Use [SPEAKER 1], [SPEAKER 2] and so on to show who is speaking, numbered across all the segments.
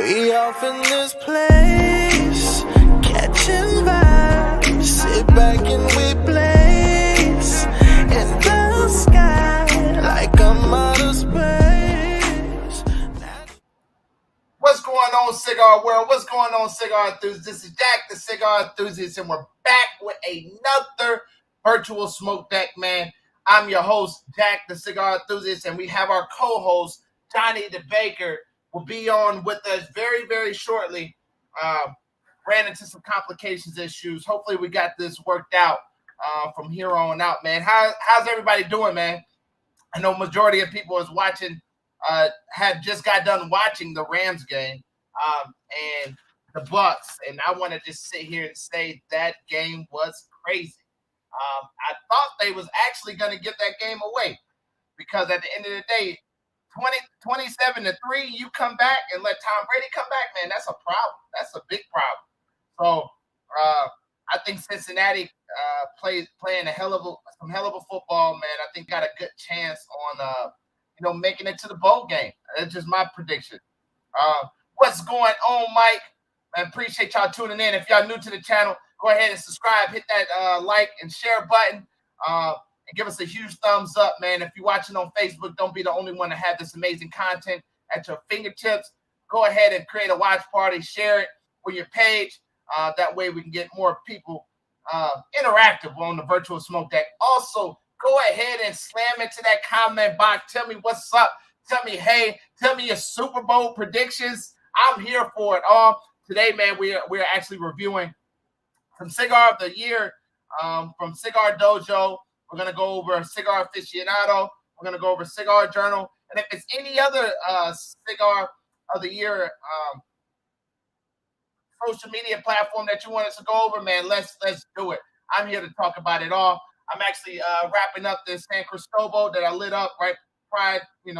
[SPEAKER 1] We off in this place, catching vibes, sit back and we blaze in the sky like I'm out of space.
[SPEAKER 2] What's going on, Cigar World? What's going on, Cigar Enthusiasts? This is Jack, the Cigar Enthusiast, and we're back with another virtual smoke deck, man. I'm your host, Jack, the Cigar Enthusiast, and we have our co-host, Johnny the Baker, will be on with us very, very shortly. Ran into some complications issues. Hopefully we got this worked out from here on out, man. How's everybody doing, man? I know majority of people is watching, had just got done watching the Rams game and the Bucks, and I want to just sit here and say that game was crazy. I thought they was actually going to get that game away because at the end of the day, 27-3, you come back and let Tom Brady come back, man, that's a problem. That's a big problem. So I think Cincinnati playing some hell of a football, man. I think got a good chance on making it to the bowl game. That's just my prediction. What's going on, Mike? I appreciate y'all tuning in. If y'all new to the channel, go ahead and subscribe, hit that like and share button. And give us a huge thumbs up, man. If you're watching on Facebook, don't be the only one to have this amazing content at your fingertips. Go ahead and create a watch party, share it with your page. That way we can get more people interactive on the virtual smoke deck. Also, go ahead and slam into that comment box. Tell me what's up. Tell me, hey, tell me your Super Bowl predictions. I'm here for it all. Today, man, we're actually reviewing some Cigar of the Year from Cigar Dojo. We're going to go over Cigar Aficionado. We're going to go over Cigar Journal. And if it's any other Cigar of the Year social media platform that you want us to go over, man, let's do it. I'm here to talk about it all. I'm actually wrapping up this San Cristobal that I lit up right prior, maybe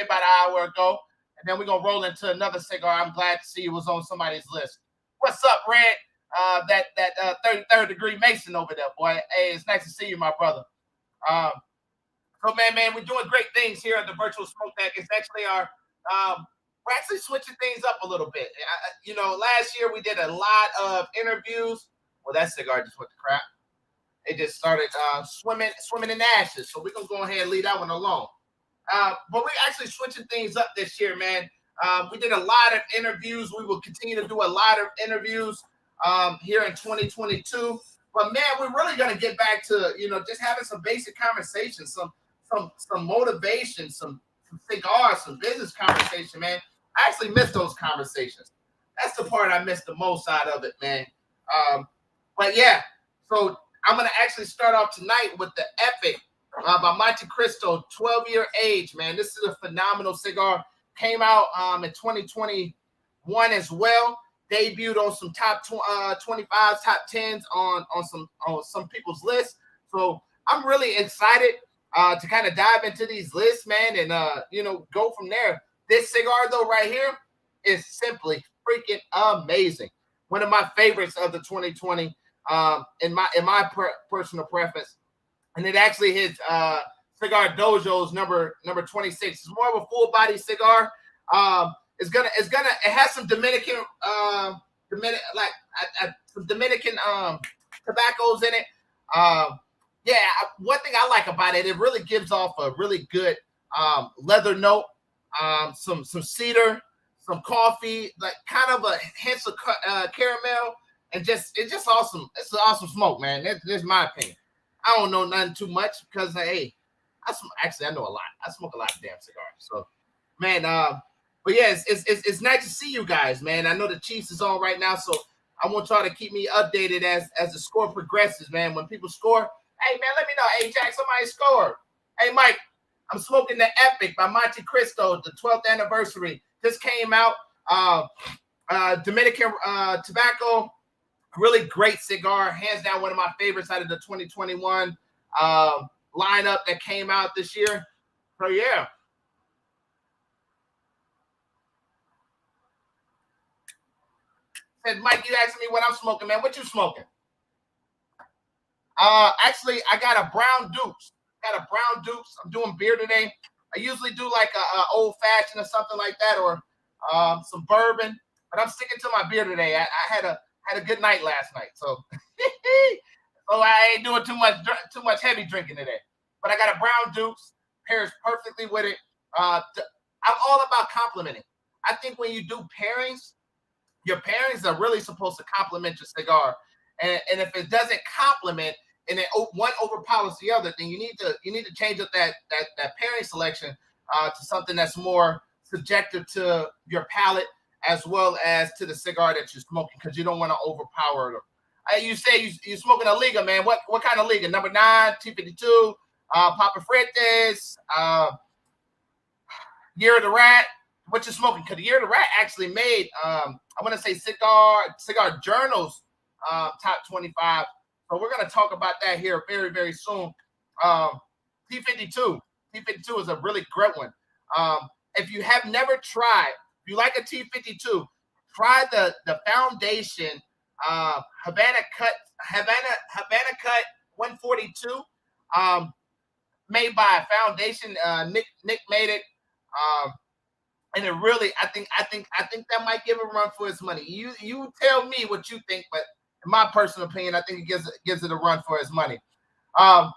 [SPEAKER 2] about an hour ago. And then we're going to roll into another cigar. I'm glad to see it was on somebody's list. What's up, Red? That 33rd degree Mason over there, boy. Hey, it's nice to see you, my brother. So man, we're doing great things here at the Virtual Smoke Deck. It's actually we're actually switching things up a little bit. Last year we did a lot of interviews. Well, that cigar just went to crap. It just started swimming in ashes. So we're gonna go ahead and leave that one alone. But we're actually switching things up this year, man. We did a lot of interviews. We will continue to do a lot of interviews here in 2022. But man, we're really gonna get back to just having some basic conversations, some motivation, some cigars, some business conversation, man. I actually miss those conversations. That's the part I miss the most out of it, man. But yeah, so I'm gonna actually start off tonight with the Epic by Monte Cristo, 12-year age, man. This is a phenomenal cigar. Came out in 2021 as well. Debuted on some top 25s, top 10s on some people's lists. So I'm really excited to kind of dive into these lists, man, and go from there. This cigar though right here is simply freaking amazing. One of my favorites of the 2020 in my personal preference. And it actually hits Cigar Dojo's number 26. It's more of a full body cigar. It has some Dominican some Dominican tobaccos in it. One thing I like about it, it really gives off a really good leather note, some cedar, some coffee, like kind of a hint of caramel, and it's just awesome. It's an awesome smoke, man. That's my opinion. I don't know nothing too much because hey, I know a lot. I smoke a lot of damn cigars. So, man, but yeah, it's nice to see you guys, man. I know the Chiefs is on right now, so I want y'all to keep me updated as the score progresses, man. When people score, hey man, let me know. Hey Jack, somebody scored. Hey Mike, I'm smoking the Epic by Monte Cristo, the 12th anniversary. This came out. Dominican tobacco. Really great cigar, hands down one of my favorites out of the 2021 lineup that came out this year. So yeah. Said Mike, you asked me what I'm smoking, man. What you smoking? Actually, I got a Brown Dukes. I'm doing beer today. I usually do like a old fashioned or something like that, or some bourbon, but I'm sticking to my beer today. I had a good night last night, so so I ain't doing too much heavy drinking today. But I got a brown Dukes, pairs perfectly with it. I'm all about complimenting. I think when you do pairings, your pairings are really supposed to complement your cigar. And if it doesn't complement and one overpowers the other, then you need to change up that pairing selection to something that's more subjective to your palate as well as to the cigar that you're smoking, because you don't want to overpower them. You say you're smoking a Liga, man. What kind of Liga? Number 9, T52, Papa Fuertes, Year of the Rat. What you're smoking? Because the Year of the Rat actually made, I want to say Cigar Journal's top 25. So we're going to talk about that here very, very soon. T52 is a really great one. If you have never tried, if you like a T52, try the Foundation Havana Cut 142, made by Foundation. Nick made it, and it really, I think that might give it a run for its money. You tell me what you think, but in my personal opinion, I think it gives it a run for its money. Yeah,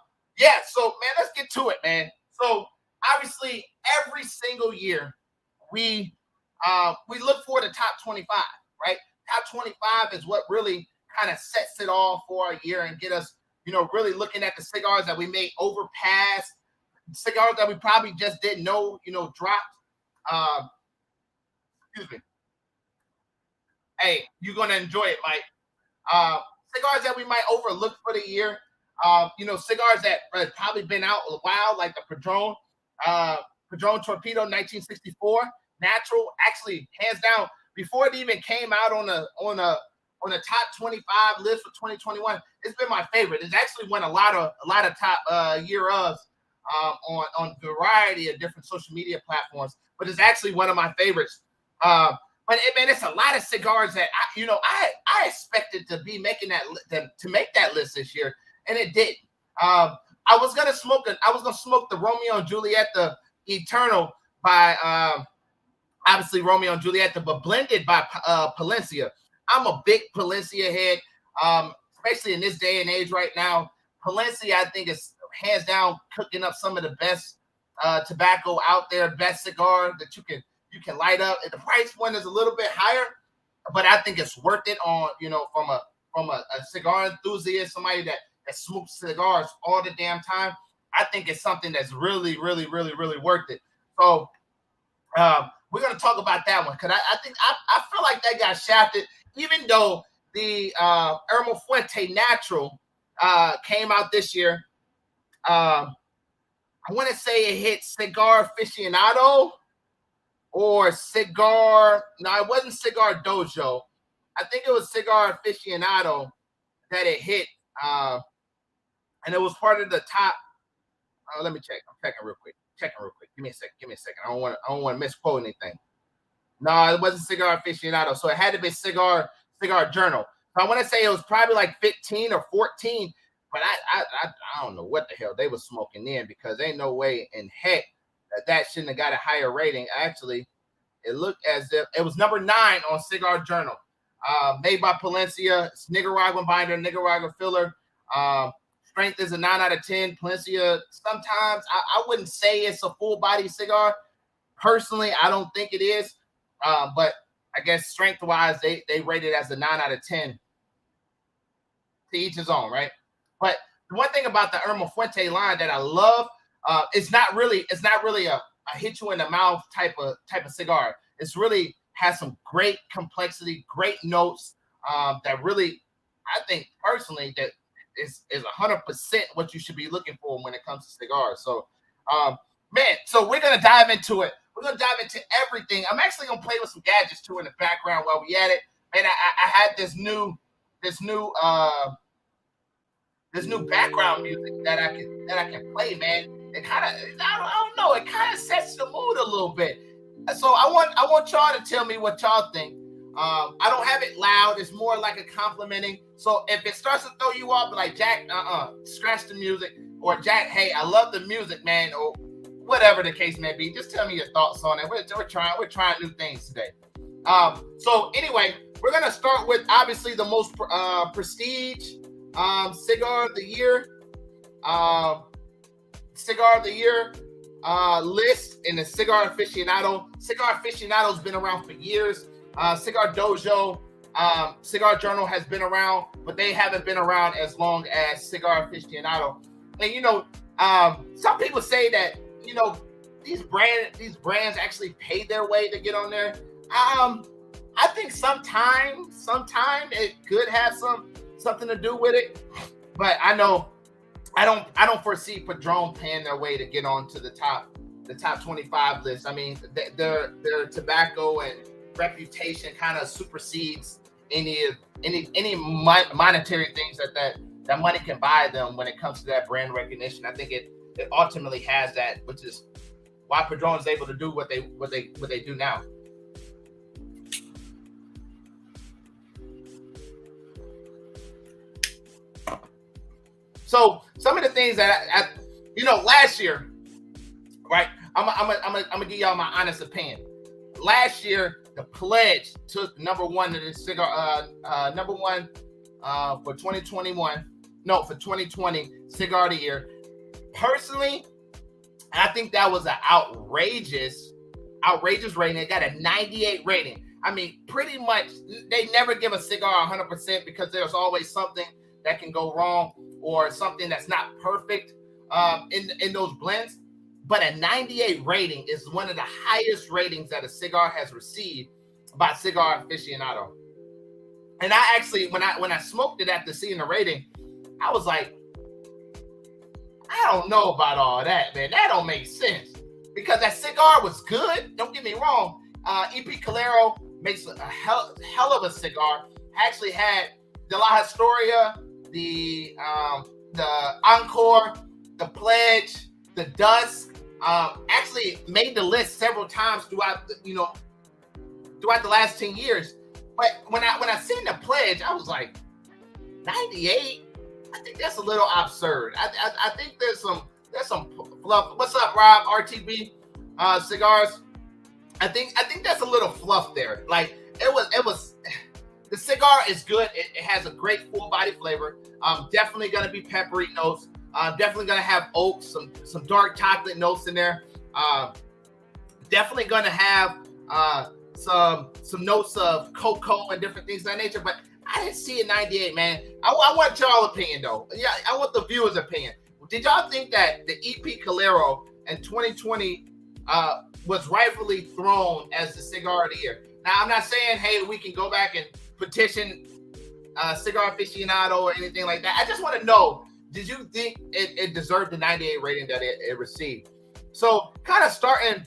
[SPEAKER 2] so man, let's get to it, man. So obviously, every single year we look for the top 25, right? Top 25 is what really kind of sets it all for a year and get us, really looking at the cigars that we may overpass, cigars that we probably just didn't know, dropped. Excuse me. Hey, you're gonna enjoy it, Mike. Cigars that we might overlook for the year. Cigars that have probably been out a while, like the Padron Torpedo 1964, natural. Actually, hands down, before it even came out on a top 25 list for 2021, it's been my favorite. It's actually won a lot of top year ofs on a variety of different social media platforms, but it's actually one of my favorites. But man, it's a lot of cigars that I expected to be making to make that list this year, and it didn't. I was gonna smoke the Romeo and Juliet, the Eternal by obviously Romeo and Juliet, but blended by Palencia. I'm a big Palencia head, especially in this day and age right now. Palencia, I think, is hands down cooking up some of the best tobacco out there, best cigar that you can light up. And the price point is a little bit higher, but I think it's worth it on, from a cigar enthusiast, somebody that smokes cigars all the damn time. I think it's something that's really, really, really, really worth it. So we're going to talk about that one, because I think I feel like that got shafted, even though the Hermo Fuente Natural came out this year. I want to say it hit Cigar Aficionado or Cigar. No, it wasn't Cigar Dojo. I think it was Cigar Aficionado that it hit. And it was part of the top. Let me check. I'm checking real quick. Give me a second. I don't want to misquote anything. No, it wasn't Cigar Aficionado. So it had to be Cigar Journal. So I want to say it was probably like 15 or 14. But I don't know what the hell they were smoking then, because ain't no way in heck that shouldn't have got a higher rating. Actually, it looked as if it was number 9 on Cigar Journal. Made by Palencia. It's Nicaraguan binder, Nicaraguan filler. Strength is a 9 out of 10. Palencia, sometimes I wouldn't say it's a full body cigar. Personally, I don't think it is. But I guess strength wise, they rate it as a 9 out of 10. To each his own, right? But the one thing about the Hermo Fuente line that I love, it's not really a hit you in the mouth type of cigar. It's really has some great complexity, great notes that really, I think personally, that is 100% what you should be looking for when it comes to cigars. So, man, so we're gonna dive into it. We're gonna dive into everything. I'm actually gonna play with some gadgets too in the background while we at it. Man, I had this new background music that I can play, man. It kind of, I don't know, it kind of sets the mood a little bit. So I want y'all to tell me what y'all think. I don't have it loud. It's more like a complimenting. So if it starts to throw you off, like, Jack, scratch the music, or Jack, hey, I love the music, man, or whatever the case may be. Just tell me your thoughts on it. We're trying new things today. So anyway, we're gonna start with obviously the most prestige cigar of the year. Cigar of the year list in the Cigar Aficionado. Cigar Aficionado's been around for years. Cigar Dojo, Cigar Journal has been around, but they haven't been around as long as Cigar Aficionado. And you know, some people say that these brands actually pay their way to get on there. I think sometime it could have something to do with it, but I don't foresee Padron paying their way to get on to the top 25 list. I mean, their tobacco and reputation kind of supersedes any monetary things that money can buy them when it comes to that brand recognition. I think it ultimately has that, which is why Padron is able to do what they do now. So some of the things that last year, right? I'm gonna give y'all my honest opinion. Last year, the Pledge took number one in the cigar, number one for 2021. No, for 2020 Cigar of the Year. Personally, I think that was an outrageous rating. It got a 98 rating. I mean, pretty much they never give a cigar 100% because there's always something that can go wrong or something that's not perfect in those blends. But a 98 rating is one of the highest ratings that a cigar has received by Cigar Aficionado. And I actually, when I smoked it after seeing the rating, I was like, I don't know about all that, man. That don't make sense. Because that cigar was good. Don't get me wrong. EP Calero makes a hell of a cigar. Actually had the La Historia, the Encore, the Pledge, the Dusk. Actually made the list several times throughout the last 10 years. But when I seen the Pledge, I was like, 98? I think that's a little absurd. I think there's some fluff. What's up, Rob? RTB Cigars. I think that's a little fluff there. Like it was. The cigar is good. It has a great full body flavor. Definitely gonna be peppery notes. Definitely gonna have oak, some dark chocolate notes in there. Definitely gonna have some notes of cocoa and different things of that nature. But I didn't see a 98, man. I want y'all opinion though. Yeah, I want the viewers' opinion. Did y'all think that the EP Calero in 2020 was rightfully thrown as the cigar of the year? Now, I'm not saying, hey, we can go back and petition Cigar Aficionado or anything like that. I just want to know, did you think it deserved the 98 rating that it received? So kind of starting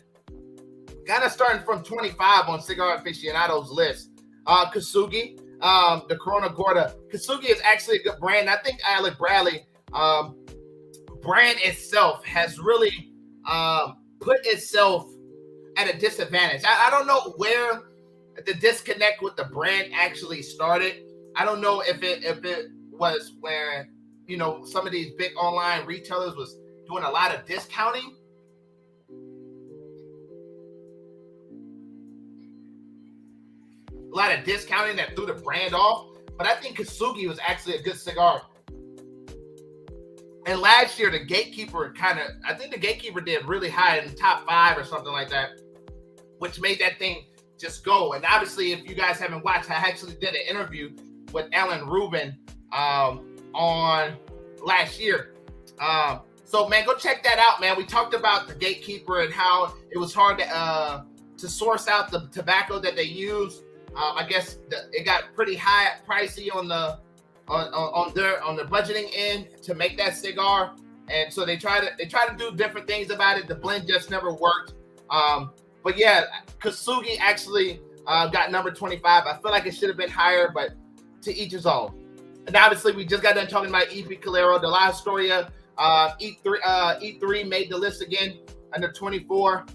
[SPEAKER 2] from 25 on Cigar Aficionado's list. Kasugi, the Corona Gorda. Kasugi is actually a good brand. I think Alec Bradley brand itself has really put itself at a disadvantage. I don't know where the disconnect with the brand actually started. I don't know if it was where some of these big online retailers was doing a lot of discounting. That threw the brand off. But I think Kasugi was actually a good cigar. And last year, the Gatekeeper I think the Gatekeeper did really high in the top 5 or something like that, which made that thing just go. And obviously, if you guys haven't watched, I actually did an interview with Alan Rubin on last year. So, man, go check that out, man. We talked about the Gatekeeper and how it was hard to source out the tobacco that they use. I guess it got pretty high pricey on the budgeting end to make that cigar, and so they try to do different things about it. The blend just never worked. But yeah, Kasugi actually got number 25. I feel like it should have been higher, but to each his own. And obviously, we just got done talking about EP Calero, the La Historia. E3 made the list again under 24.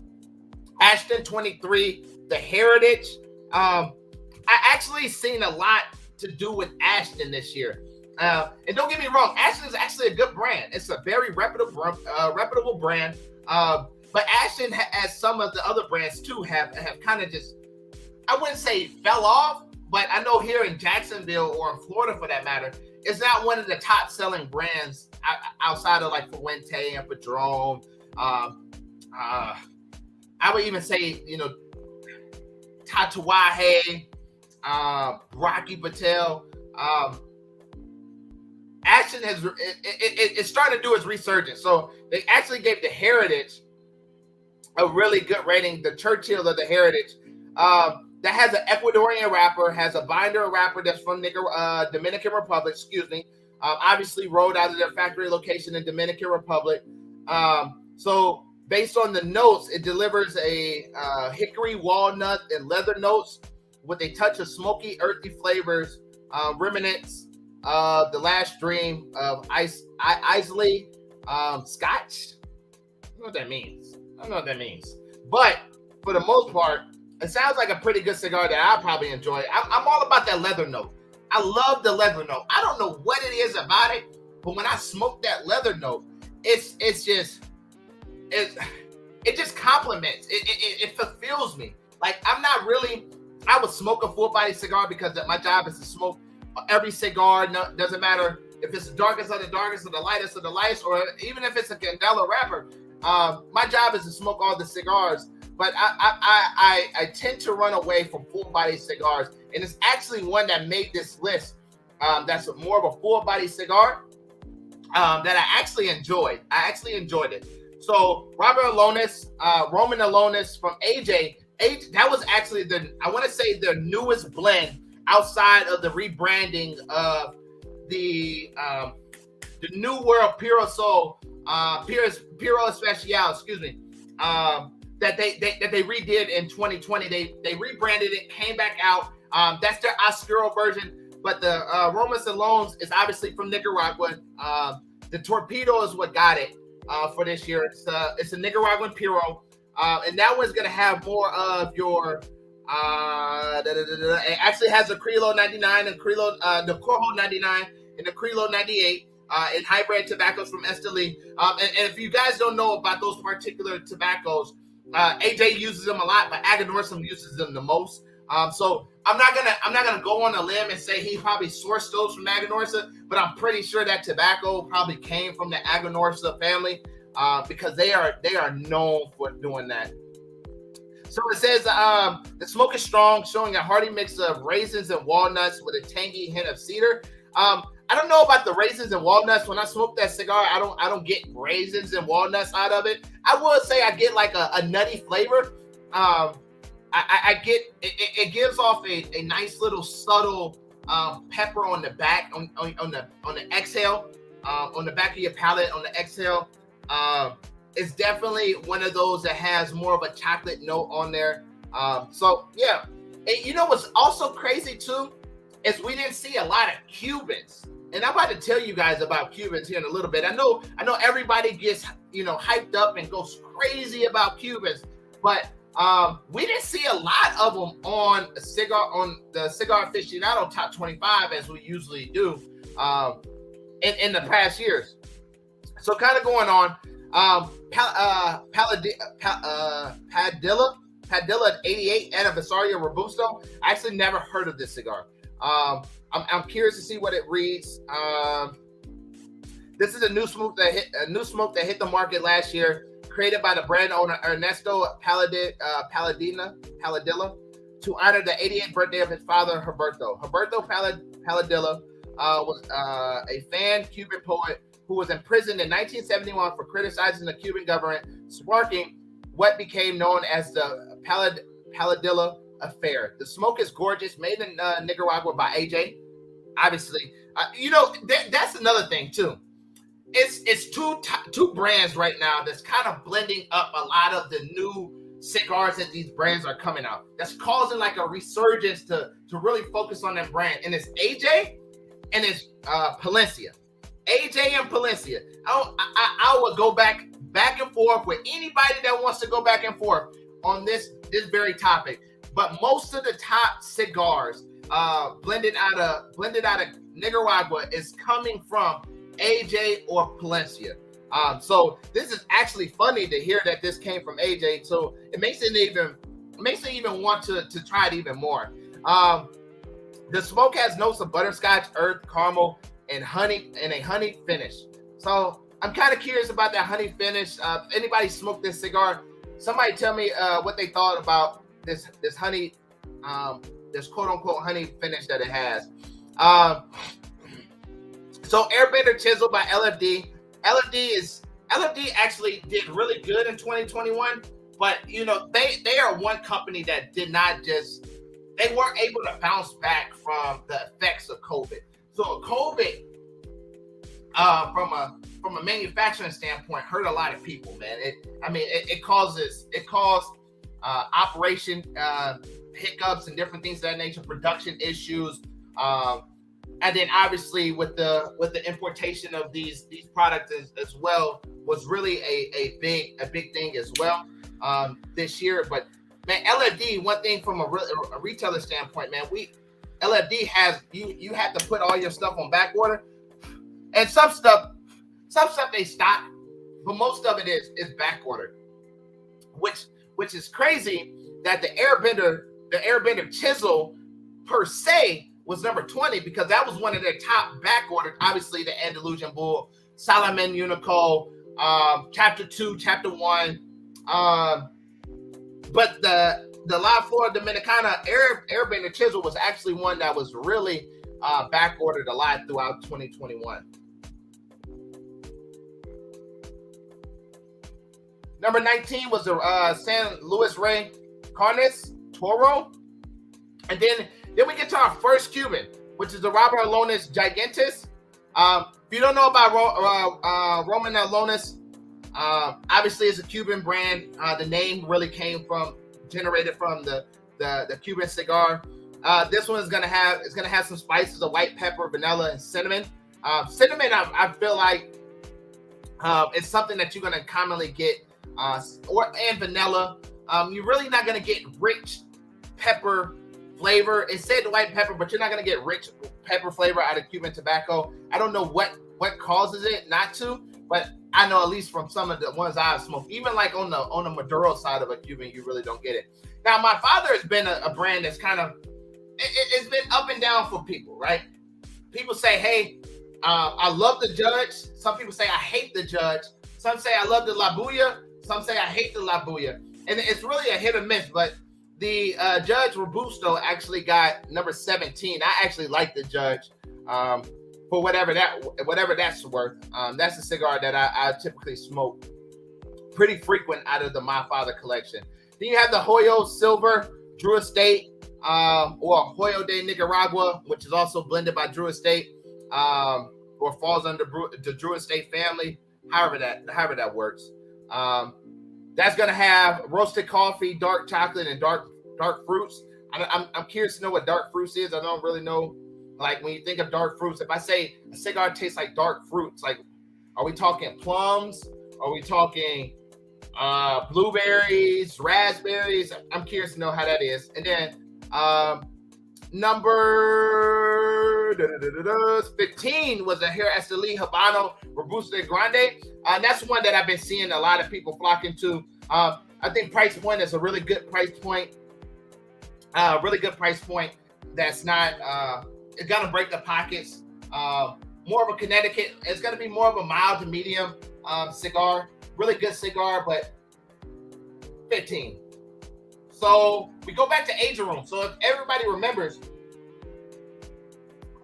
[SPEAKER 2] Ashton 23, the Heritage. I actually seen a lot to do with Ashton this year. And don't get me wrong, Ashton is actually a good brand. It's a very reputable brand. But Ashton, as some of the other brands too, have kind of just, I wouldn't say fell off, but I know here in Jacksonville or in Florida for that matter, it's not one of the top selling brands outside of like Fuente and Padron. I would even say, you know, Tatuaje, Rocky Patel. Ashton has it's starting to do its resurgence. So they actually gave the Heritage a really good rating. The Churchill of the Heritage that has an Ecuadorian wrapper, has a binder wrapper that's from Dominican Republic. Excuse me. Obviously rolled out of their factory location in Dominican Republic. So based on the notes, it delivers a hickory, walnut, and leather notes with a touch of smoky, earthy flavors, remnants of the last dream of Islay Scotch. I don't know what that means. But for the most part, it sounds like a pretty good cigar that I'll probably enjoy. I'm all about that leather note. I love the leather note. I don't know what it is about it, but when I smoke that leather note, it just compliments. It fulfills me. Like I would smoke a full body cigar because my job is to smoke every cigar. No, doesn't matter if it's the darkest of the darkest or the lightest of the lightest, or even if it's a Candela wrapper. My job is to smoke all the cigars, but I tend to run away from full body cigars, and it's actually one that made this list. That's more of a full body cigar that I actually enjoyed. It. So Roman Alonis from AJ, that was actually I want to say their newest blend outside of the rebranding of the New World Puro Sol, Puro Especial, excuse me, that they redid in 2020. They rebranded it, came back out. That's their Oscuro version, but the Romas Alones is obviously from Nicaragua. The Torpedo is what got it for this year. It's a Nicaraguan Puro, and that one's gonna have more of your. It actually has a Criollo 99 and the Corjo 99 and the Criollo 98 and hybrid tobaccos from Esteli. And if you guys don't know about those particular tobaccos, AJ uses them a lot, but Aganorsa uses them the most. So I'm not gonna go on a limb and say he probably sourced those from Aganorsa, but I'm pretty sure that tobacco probably came from the Aganorsa family because they are known for doing that. So it says the smoke is strong, showing a hearty mix of raisins and walnuts with a tangy hint of cedar. I don't know about the raisins and walnuts. When I smoke that cigar, I don't get raisins and walnuts out of it. I will say I get like a nutty flavor. I get it gives off a nice little subtle pepper on the back on the exhale, on the back of your palate on the exhale. It's definitely one of those that has more of a chocolate note on there. So yeah, and you know what's also crazy too is we didn't see a lot of Cubans, and I'm about to tell you guys about Cubans here in a little bit. I know everybody gets hyped up and goes crazy about Cubans, but we didn't see a lot of them on the Cigar Aficionado Top 25 as we usually do in the past years. So kind of going on. Padilla 88 Anniversary Robusto. I actually never heard of this cigar. I'm curious to see what it reads. This is a new smoke that hit the market last year, created by the brand owner Ernesto Paladilla to honor the 88th birthday of his father, Herberto. Herberto Paladilla was a fan Cuban poet who was imprisoned in 1971 for criticizing the Cuban government, sparking what became known as the Paladilla Affair. The smoke is gorgeous, made in Nicaragua by AJ. Obviously, that's another thing too. It's two brands right now that's kind of blending up a lot of the new cigars that these brands are coming out. That's causing like a resurgence to really focus on that brand, and it's AJ and it's Palencia. AJ and Palencia. I would go back and forth with anybody that wants to go back and forth on this very topic. But most of the top cigars blended out of Nicaragua is coming from AJ or Palencia. So this is actually funny to hear that this came from AJ. So it makes it even want to try it even more. The smoke has notes of butterscotch, earth, caramel, and honey, and a honey finish. So I'm kind of curious about that honey finish. Anybody smoked this cigar? Somebody tell me what they thought about this honey, this quote unquote honey finish that it has. So Airbender Chisel by LFD. LFD actually did really good in 2021, but you know they are one company that did not just, they weren't able to bounce back from the effects of COVID. So COVID, from a manufacturing standpoint, hurt a lot of people, man. It caused operation hiccups and different things of that nature, production issues, and then obviously with the importation of these products as well was really a big thing as well this year. But man, LFD, one thing from a retailer standpoint, man, LFD has you have to put all your stuff on back order, and some stuff they stock, but most of it is back ordered, which is crazy that the Airbender Chisel per se was number 20, because that was one of their top back ordered. Obviously, the Andalusian Bull, Salaman Unico, Chapter 2, Chapter 1, but the La Flor Dominicana Airbender Chisel was actually one that was really back ordered a lot throughout 2021. Number 19 was the San Luis Rey Carnes Toro, and then we get to our first Cuban, which is the Robert Alonis Gigantes. If you don't know about Roman Alonis, obviously it's a Cuban brand. The name really generated from the Cuban cigar. This one is gonna have some spices of white pepper, vanilla, and cinnamon. Cinnamon, I feel like it's something that you're gonna commonly get, and vanilla. You're really not gonna get rich pepper flavor. It said white pepper, but you're not going to get rich pepper flavor out of Cuban tobacco. I don't know what causes it not to, but I know at least from some of the ones I've smoked, even like on the Maduro side of a Cuban, you really don't get it. Now, my father has been a brand that's kind of, it's been up and down for people, right? People say, hey, I love the Judge. Some people say I hate the Judge. Some say I love the La Bulla. Some say I hate the La Bulla. And it's really a hit or miss, but the Judge Robusto actually got number 17. I actually like the Judge for whatever that's worth. That's a cigar that I typically smoke pretty frequent out of the My Father collection. Then you have the Hoyo Silver Drew Estate, or Hoyo de Nicaragua, which is also blended by Drew Estate, or falls under the Drew Estate family, however that works. That's gonna have roasted coffee, dark chocolate, and dark fruits. I'm curious to know what dark fruits is. I don't really know. Like when you think of dark fruits, if I say a cigar tastes like dark fruits, like are we talking plums? Are we talking blueberries, raspberries? I'm curious to know how that is. And then number 15 was a Hair Esteli Habano Robusto Grande. That's one that I've been seeing a lot of people flocking to. I think price point is a really good price point. That's not it's gonna break the pockets. More of a Connecticut. It's gonna be more of a mild to medium cigar. Really good cigar, but 15. So we go back to Aging Room. So if everybody remembers,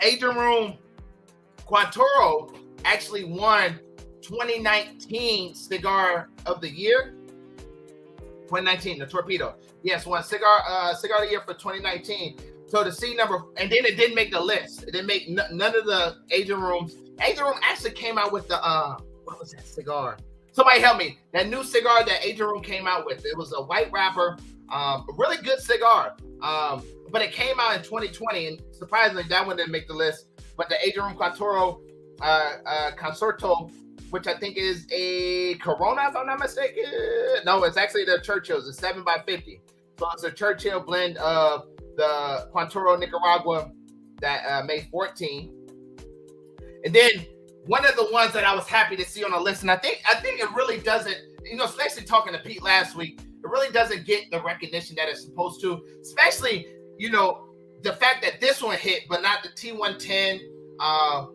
[SPEAKER 2] Aging Room Quattro actually won 2019 Cigar of the Year. 2019, the Torpedo. Yes, won Cigar of the Year for 2019. So to see and then it didn't make the list. It didn't make none of the Aging Rooms. Aging Room actually came out with the what was that cigar? Somebody help me. That new cigar that Aging Room came out with. It was a white wrapper, a really good cigar. But it came out in 2020, and surprisingly, that one didn't make the list. But the Aging Room Quattro Concerto, which I think is a Corona, if I'm not mistaken. No, it's actually the Churchill's. It's 7x50. So it's a Churchill blend of the Quattro Nicaragua that May 14. And then one of the ones that I was happy to see on the list, and I think it really doesn't, especially talking to Pete last week, it really doesn't get the recognition that it's supposed to, especially, the fact that this one hit, but not the T110. I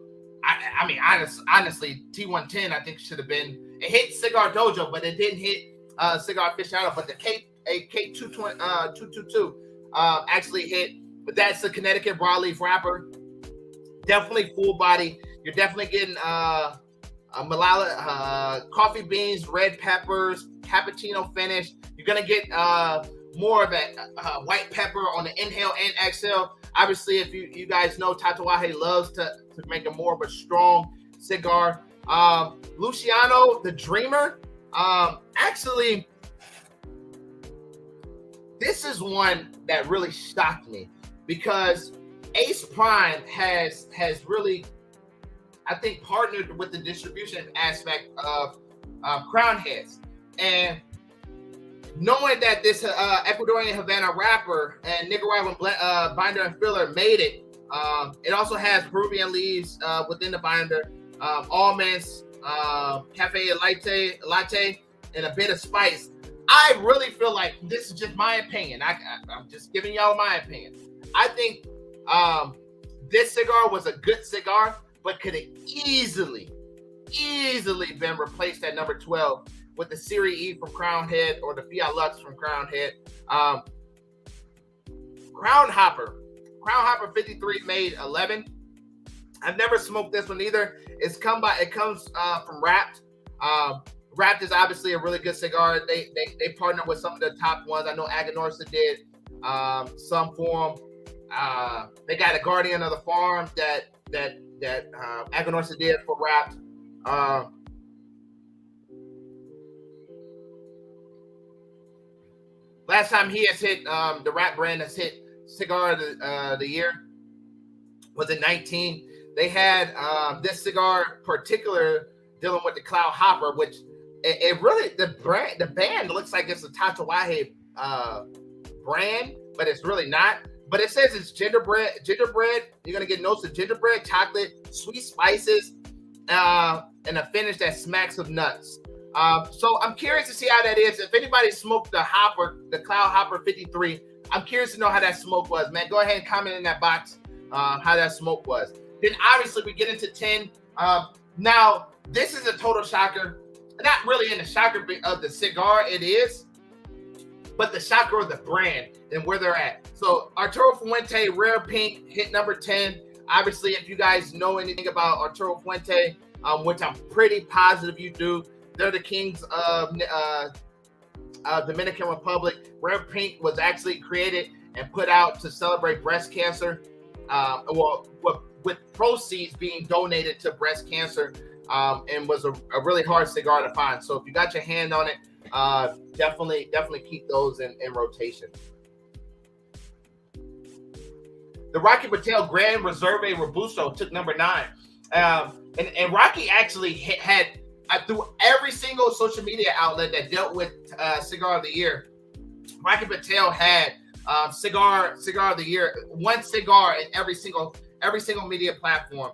[SPEAKER 2] mean, honestly, T110, I think should have been, it hit Cigar Dojo, but it didn't hit Cigar Aficionado, but the K222 actually hit, but that's the Connecticut broadleaf wrapper. Definitely full body. You're definitely getting Malala, coffee beans, red peppers, cappuccino finish. You're gonna get more of that white pepper on the inhale and exhale. Obviously, if you guys know, Tatuaje loves to make a more of a strong cigar. Luciano the Dreamer. Actually, this is one that really shocked me because Ace Prime has really, I think, partnered with the distribution aspect of Crown Heads. And knowing that this Ecuadorian Havana wrapper and Nicaraguan binder and filler made it, it also has Peruvian leaves within the binder, almonds, cafe latte, and a bit of spice. I really feel like, this is just my opinion. I'm just giving y'all my opinion. I think this cigar was a good cigar, but could have easily been replaced at number 12 with the Serie E from Crown Head or the Fiat Lux from Crown Head. Crown Hopper 53 made 11. I've never smoked this one either. It comes from Wrapped. Wrapped is obviously a really good cigar. They partner with some of the top ones. I know Aganorsa did some for them. They got a Guardian of the Farm that Aganorsa did for Wrapped. Last time he has hit, the Wrapped brand has hit Cigar of the Year was in 19. They had this cigar particular dealing with the Cloud Hopper, which it really, the band looks like it's a Tatuaje brand, but it's really not. But it says it's gingerbread. You're gonna get notes of gingerbread, chocolate, sweet spices, and a finish that smacks of nuts. So I'm curious to see how that is. If anybody smoked the Cloud Hopper 53, I'm curious to know how that smoke was, man. Go ahead and comment in that box how that smoke was. Then obviously we get into 10. Now this is a total shocker. Not really in the shocker of the cigar, it is, but the shocker of the brand and where they're at. So Arturo Fuente Rare Pink hit number 10. Obviously, if you guys know anything about Arturo Fuente, which I'm pretty positive you do, they're the kings of Dominican Republic. Rare Pink was actually created and put out to celebrate breast cancer. With proceeds being donated to breast cancer, and was a really hard cigar to find. So if you got your hand on it, definitely keep those in rotation. The Rocky Patel Grand Reserve Robusto took number 9. And Rocky actually had through every single social media outlet that dealt with Cigar of the Year, Rocky Patel had Cigar of the Year, one cigar in every single media platform.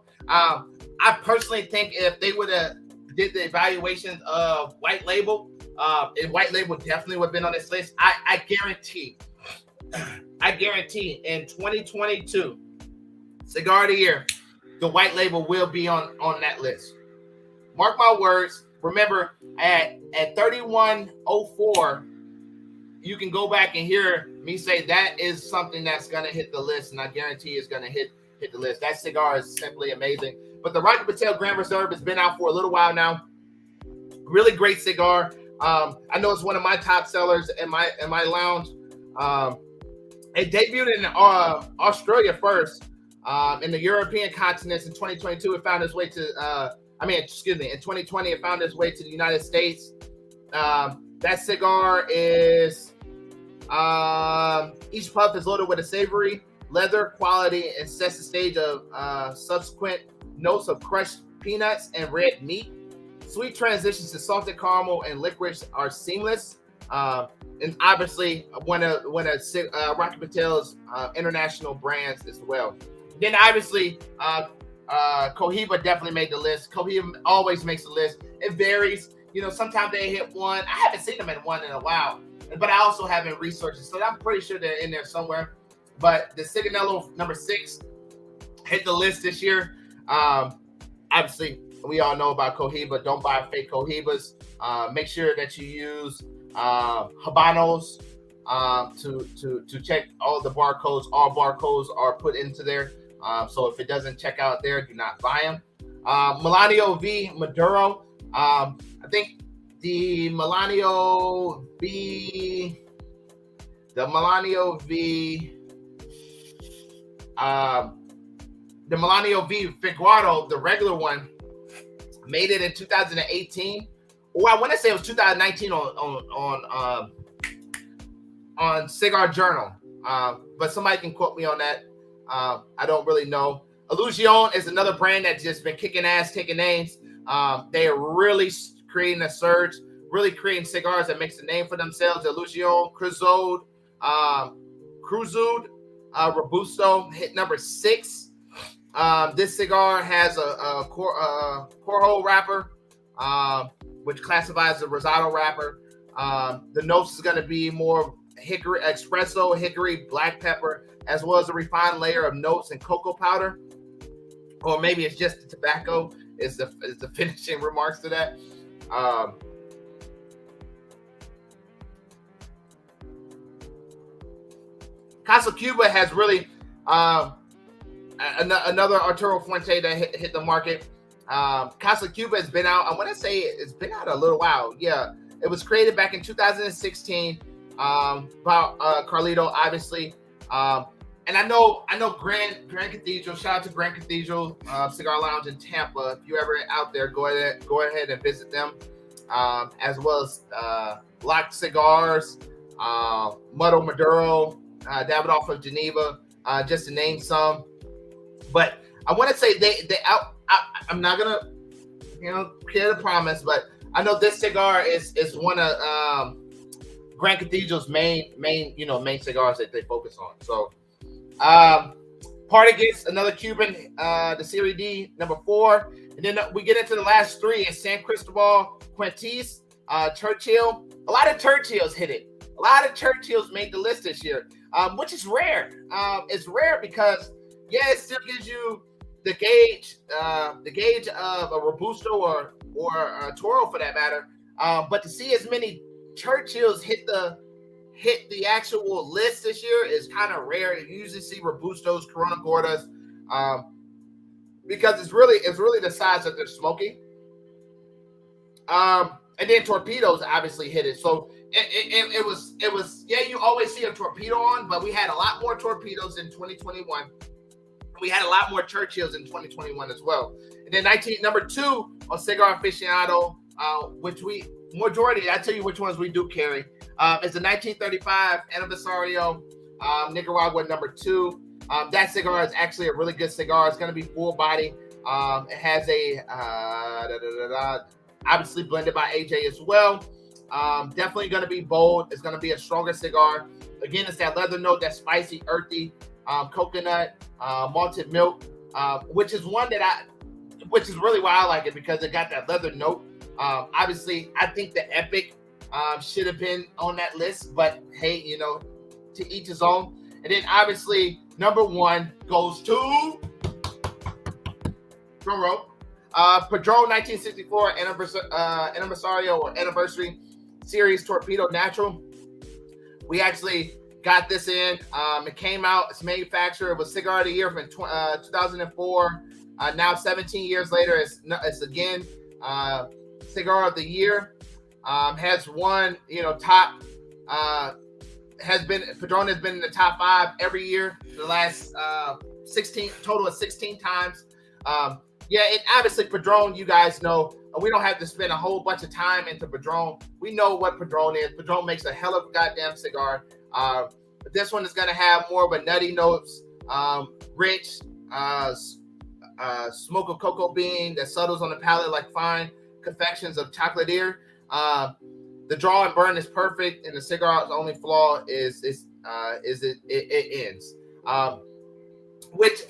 [SPEAKER 2] I personally think if they would have did the evaluations of White Label, and White Label definitely would have been on this list. I guarantee in 2022, Cigar of the Year, the White Label will be on that list. Mark my words. Remember, at 3104, you can go back and hear me say that is something that's going to hit the list, and I guarantee it's going to hit the list. That cigar is simply amazing. But the Rocky Patel Grand Reserve has been out for a little while now. Really great cigar. I know it's one of my top sellers in my lounge. It debuted in Australia first. In the European continents in 2022, it found its way to in 2020, it found its way to the United States. That cigar is each puff is loaded with a savory leather quality and sets the stage of subsequent notes of crushed peanuts and red meat. Sweet transitions to salted caramel and licorice are seamless. And obviously one of Rocky Patel's international brands as well. Then obviously Cohiba definitely made the list. Cohiba always makes the list. It varies. You know, sometimes they hit one. I haven't seen them in one in a while, but I also haven't researched it, so I'm pretty sure they're in there somewhere. But the Ciganello number 6 hit the list this year. Obviously, we all know about Cohiba. Don't buy fake Cohibas. Make sure that you use Habanos to check all the barcodes. All barcodes are put into there. So if it doesn't check out there, do not buy them. Melanio V Maduro. I think the Melanio V Figueroa, the regular one, made it in 2018. Or I want to say it was 2019 on Cigar Journal. But somebody can quote me on that. I don't really know. Illusion is another brand that's just been kicking ass, taking names. They are really creating a surge, really creating cigars that makes a name for themselves. Illusion, Cruzode, Robusto hit number 6. This cigar has a Corojo wrapper, which classifies as a Rosado wrapper. The notes is going to be more hickory, espresso, hickory, black pepper, as well as a refined layer of notes and cocoa powder. Or maybe it's just the tobacco is the finishing remarks to that. Casa Cuba has really another Arturo Fuente that hit the market. Casa Cuba has been out. I want to say it's been out a little while. Yeah, it was created back in 2016 by Carlito, obviously. And I know Grand Cathedral. Shout out to Grand Cathedral Cigar Lounge in Tampa. If you're ever out there, go ahead and visit them. As well as Locked Cigars, Mudo Maduro, Davidoff of Geneva, just to name some. But I want to say I'm not gonna create a promise, but I know this cigar is one of Grand Cathedral's main cigars that they focus on. So. Partagas, another Cuban, the Serie D, number 4. And then we get into the last 3. It's San Cristobal, Quintis, Churchill. A lot of Churchills hit it. A lot of Churchills made the list this year, which is rare. It's rare because, it still gives you the gauge of a Robusto or a Toro for that matter. But to see as many Churchills hit the actual list this year is kind of rare. You usually see Robustos, Corona Gordas, because it's really the size that they're smoking. And then Torpedoes obviously hit it. So it was you always see a Torpedo on, but we had a lot more Torpedoes in 2021. We had a lot more Churchills in 2021 as well. And then number 2 on Cigar Aficionado, which I tell you which ones we do carry. It's the 1935 Anniversario Nicaragua number 2. That cigar is actually a really good cigar. It's going to be full body. It has obviously blended by AJ as well. Definitely going to be bold. It's going to be a stronger cigar. Again, it's that leather note, that spicy, earthy, coconut, malted milk, which is really why I like it, because it got that leather note. Obviously, I think the Epic should have been on that list, but hey, to each his own. And then obviously, number 1 goes to drum roll. Padron 1964 Anniversario or Anniversary Series Torpedo Natural. We actually got this in. It came out. It's manufactured. It was Cigar of the Year from 2004. Now 17 years later, it's again Cigar of the Year. Has won, top. Padron has been in the top 5 every year for the last 16 total of 16 times. It obviously Padron, you guys know, we don't have to spend a whole bunch of time into Padron. We know what Padron is. Padron makes a hell of a goddamn cigar. But this one is going to have more of a nutty notes, rich, smoke of cocoa bean that settles on the palate like fine confections of chocolatier. The draw and burn is perfect, and the cigar's only flaw is it ends. Which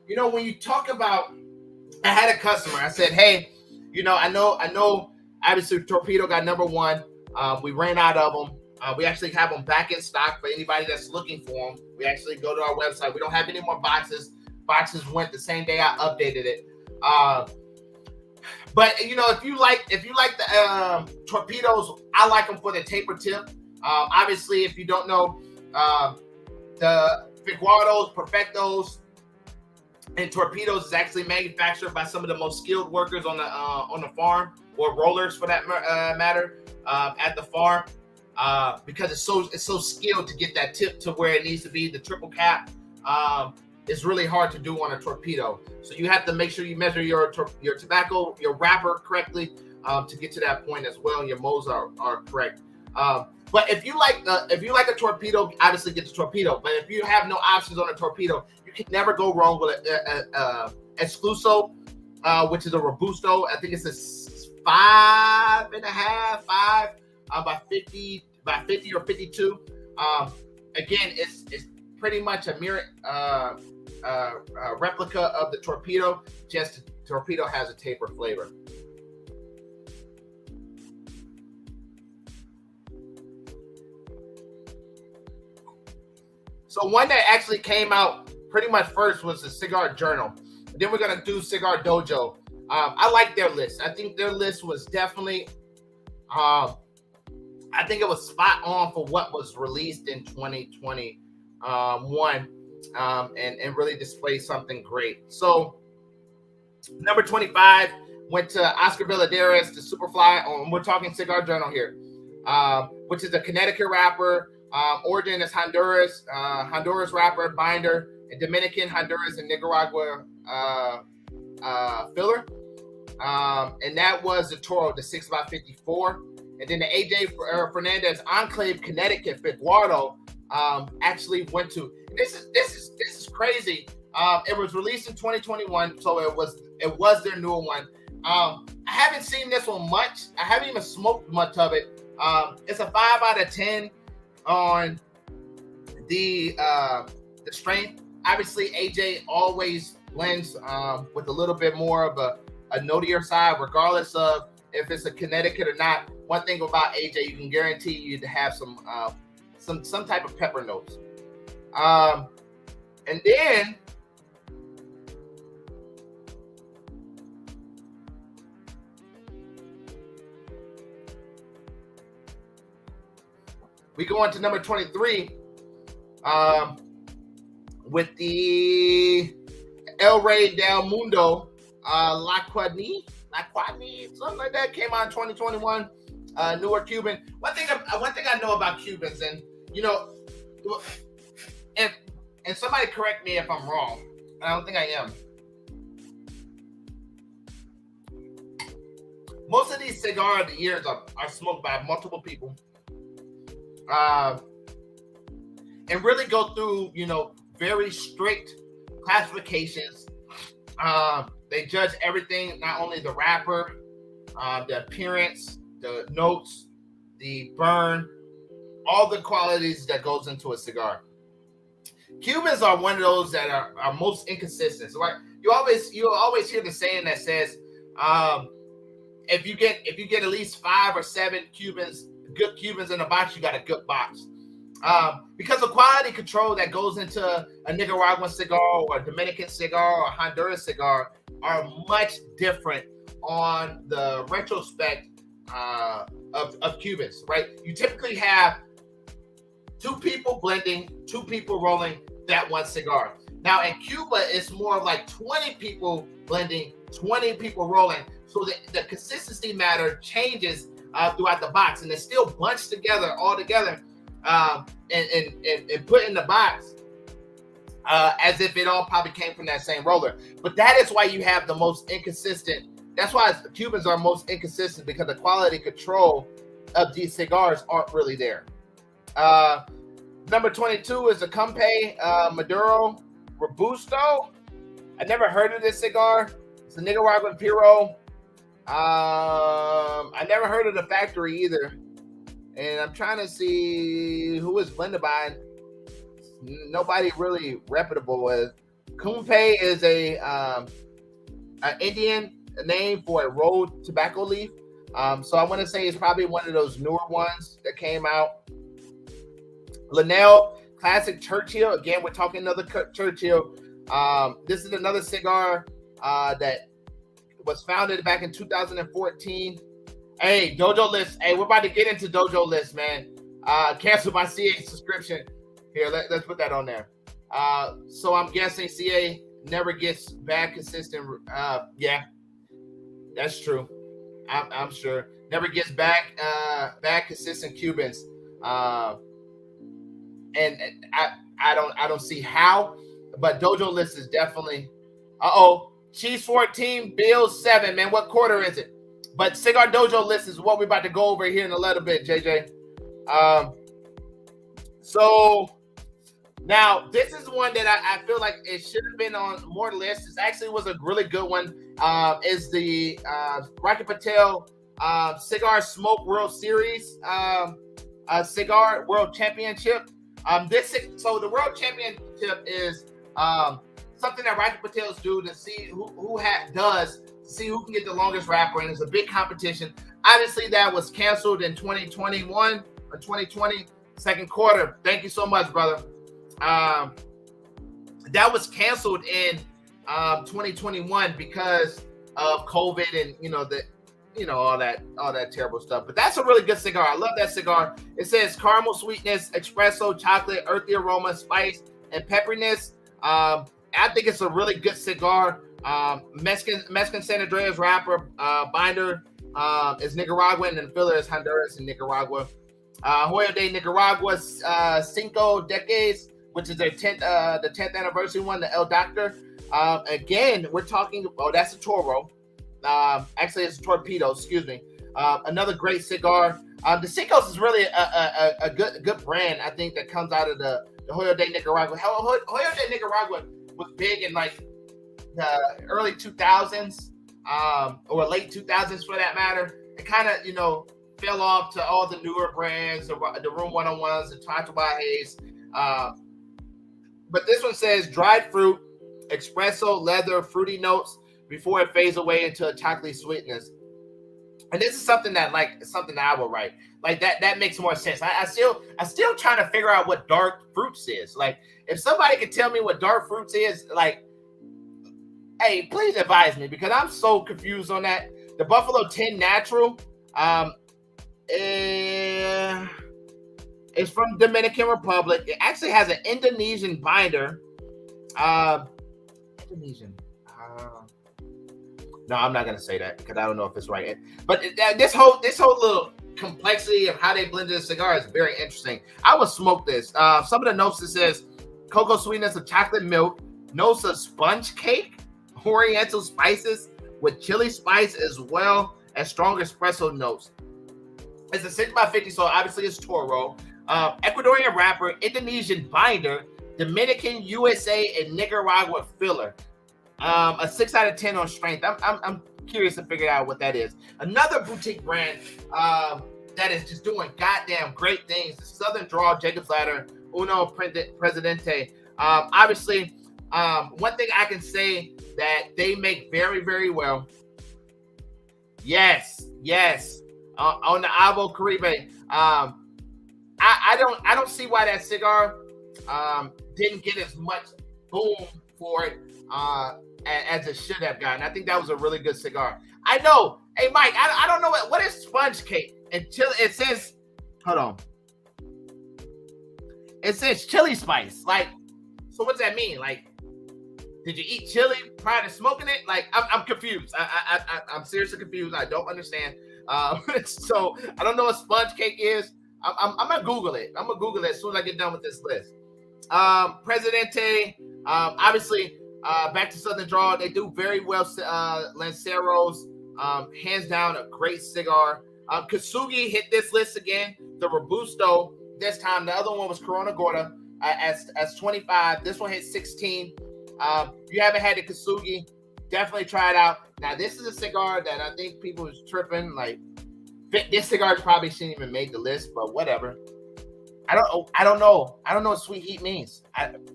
[SPEAKER 2] when you talk about I had a customer. I said, hey, I know. Obviously, Torpedo got number one. We ran out of them. We actually have them back in stock for anybody that's looking for them. We actually go to our website. We don't have any more boxes. Boxes went the same day I updated it. But if you like the torpedoes, I like them for the taper tip. Obviously, if you don't know, the Figuardos, Perfectos, and torpedoes is actually manufactured by some of the most skilled workers on the farm, or rollers for that matter, at the farm, because it's so skilled to get that tip to where it needs to be. The triple cap, it's really hard to do on a torpedo, so you have to make sure you measure your tobacco, your wrapper correctly, to get to that point as well. And your molds are correct. But if you like a torpedo, obviously get the torpedo. But if you have no options on a torpedo, you can never go wrong with a Excluso, which is a Robusto. I think it's a 5.5 by 50 or 52. Again, it's pretty much a mirror replica of the torpedo. Just the torpedo has a taper flavor. So one that actually came out pretty much first was the Cigar Journal. Then we're gonna do Cigar Dojo. I like their list. I think their list was definitely, I think it was spot on for what was released in 2021, and really displayed something great. So number 25 went to Oscar Villadares, the Superfly. We're talking Cigar Journal here, which is a Connecticut wrapper. Origin is Honduras, Honduras wrapper, binder, and Dominican, Honduras, and Nicaragua filler. And that was the Toro, the 6x54. And then the AJ Fernandez Enclave Connecticut Figuardo actually went to. This is crazy. It was released in 2021, so it was their newer one. I haven't seen this one much. I haven't even smoked much of it. It's a 5 out of 10 on the strength. Obviously, AJ always blends with a little bit more of a notier side, regardless of if it's a Connecticut or not. One thing about AJ, you can guarantee you to have some type of pepper notes. And then we go into number 23 with the El Rey del Mundo La Quadni, something like that. Came out in 2021. Newer Cuban. One thing I know about Cubans, and and somebody correct me if I'm wrong. I don't think I am. Most of these cigar of the years are smoked by multiple people. And really go through, very strict classifications. They judge everything, not only the wrapper, the appearance, the notes, the burn, all the qualities that goes into a cigar. Cubans are one of those that are most inconsistent. So you always hear the saying that says, if you get at least 5 or 7 good Cubans in a box, you got a good box. Because the quality control that goes into a Nicaraguan cigar or a Dominican cigar or a Honduras cigar are much different on the retrospect of Cubans, right? You typically have 2 people blending, 2 people rolling that one cigar. Now in Cuba, it's more like 20 people blending, 20 people rolling. So the consistency matter changes throughout the box, and it's still bunched together all together and put in the box as if it all probably came from that same roller. But that is why you have the most inconsistent. That's why Cubans are most inconsistent, because the quality control of these cigars aren't really there. Number 22 is the Compe Maduro Robusto. I never heard of this cigar. It's a Nicaraguan Puro. I never heard of the factory either. And I'm trying to see who is blended by. Nobody really reputable with. Compe is a Indian name for a rolled tobacco leaf. So I want to say it's probably one of those newer ones that came out. Linnell Classic Churchill. Again, we're talking another Churchill. This is another cigar that was founded back in 2014. Hey, Dojo List. Hey, we're about to get into Dojo List, man. Cancel my CA subscription. Here, let's put that on there. So I'm guessing CA never gets bad consistent. Yeah, that's true. I'm sure never gets bad consistent Cubans. And I don't see how, but Dojo List is definitely. Cheese 14, Bills 7. Man, what quarter is it? But Cigar Dojo List is what we're about to go over here in a little bit, JJ. So now this is one that I feel like it should have been on more lists. It actually was a really good one. Is the Rocky Patel Cigar Smoke World Series Cigar World Championship. So the World Championship is something that Rocky Patels do to see who can get the longest wrapper, and it's a big competition. Obviously, that was canceled in 2021 or 2020 second quarter. Thank you so much, brother. That was canceled in 2021 because of COVID and all that terrible stuff. But that's a really good cigar. I love that cigar. It says caramel sweetness, espresso, chocolate, earthy aroma, spice, and pepperiness. I think it's a really good cigar. Mexican San Andreas wrapper, binder is Nicaraguan, and filler is Honduras and Nicaragua. Hoyo de Nicaragua, Cinco Decades, which is their 10th anniversary one, the El Doctor. Again, we're talking. Oh, that's a Toro. Actually, it's a Torpedo. Excuse me. Another great cigar. The Cinco's is really a good brand. I think that comes out of the Hoyo de Nicaragua. Hoyo de Nicaragua was big in like the early 2000s or late 2000s for that matter. It kind of fell off to all the newer brands, the Room 101s, the Tatuajes. But this one says dried fruit, espresso, leather, fruity notes before it fades away into a chocolatey sweetness. And this is something something that I will write. Like that makes more sense. I still trying to figure out what dark fruits is. Like, if somebody could tell me what dark fruits is, like, hey, please advise me, because I'm so confused on that. The Buffalo 10 Natural, it's from Dominican Republic. It actually has an Indonesian binder. Indonesian. No, I'm not gonna say that because I don't know if it's right. But this whole little complexity of how they blended the cigar is very interesting. I would smoke this. Some of the notes, it says cocoa sweetness of chocolate milk, notes of sponge cake, oriental spices with chili spice, as well as strong espresso notes. It's a 6x50, so obviously it's Toro. Ecuadorian wrapper, Indonesian binder, Dominican, USA, and Nicaragua filler. A 6 out of 10 on strength. I'm curious to figure out what that is. Another boutique brand that is just doing goddamn great things. The Southern Draw, Jacob's Ladder, Uno Presidente. Obviously, one thing I can say that they make very, very well. Yes. On the Avo Caribe. I don't see why that cigar didn't get as much boom for it as it should have gotten. I think that was a really good cigar. I know. Hey, Mike, I don't know what is sponge cake. Until it says, hold on. It says chili spice. Like, so what's that mean? Like, did you eat chili prior to smoking it? Like, I'm confused. I'm seriously confused. I don't understand. So I don't know what sponge cake is. I'm gonna Google it. I'm gonna Google it as soon as I get done with this list. Presidente, obviously, back to Southern Draw. They do very well. Lanceros, hands down, a great cigar. Kasugi hit this list again. The Robusto this time. The other one was Corona Gorda as 25. This one hit 16. If you haven't had the Kasugi, definitely try it out. Now, this is a cigar that I think people was tripping. Like, this cigar probably shouldn't even make the list, but whatever. I don't know what sweet heat means. I don't.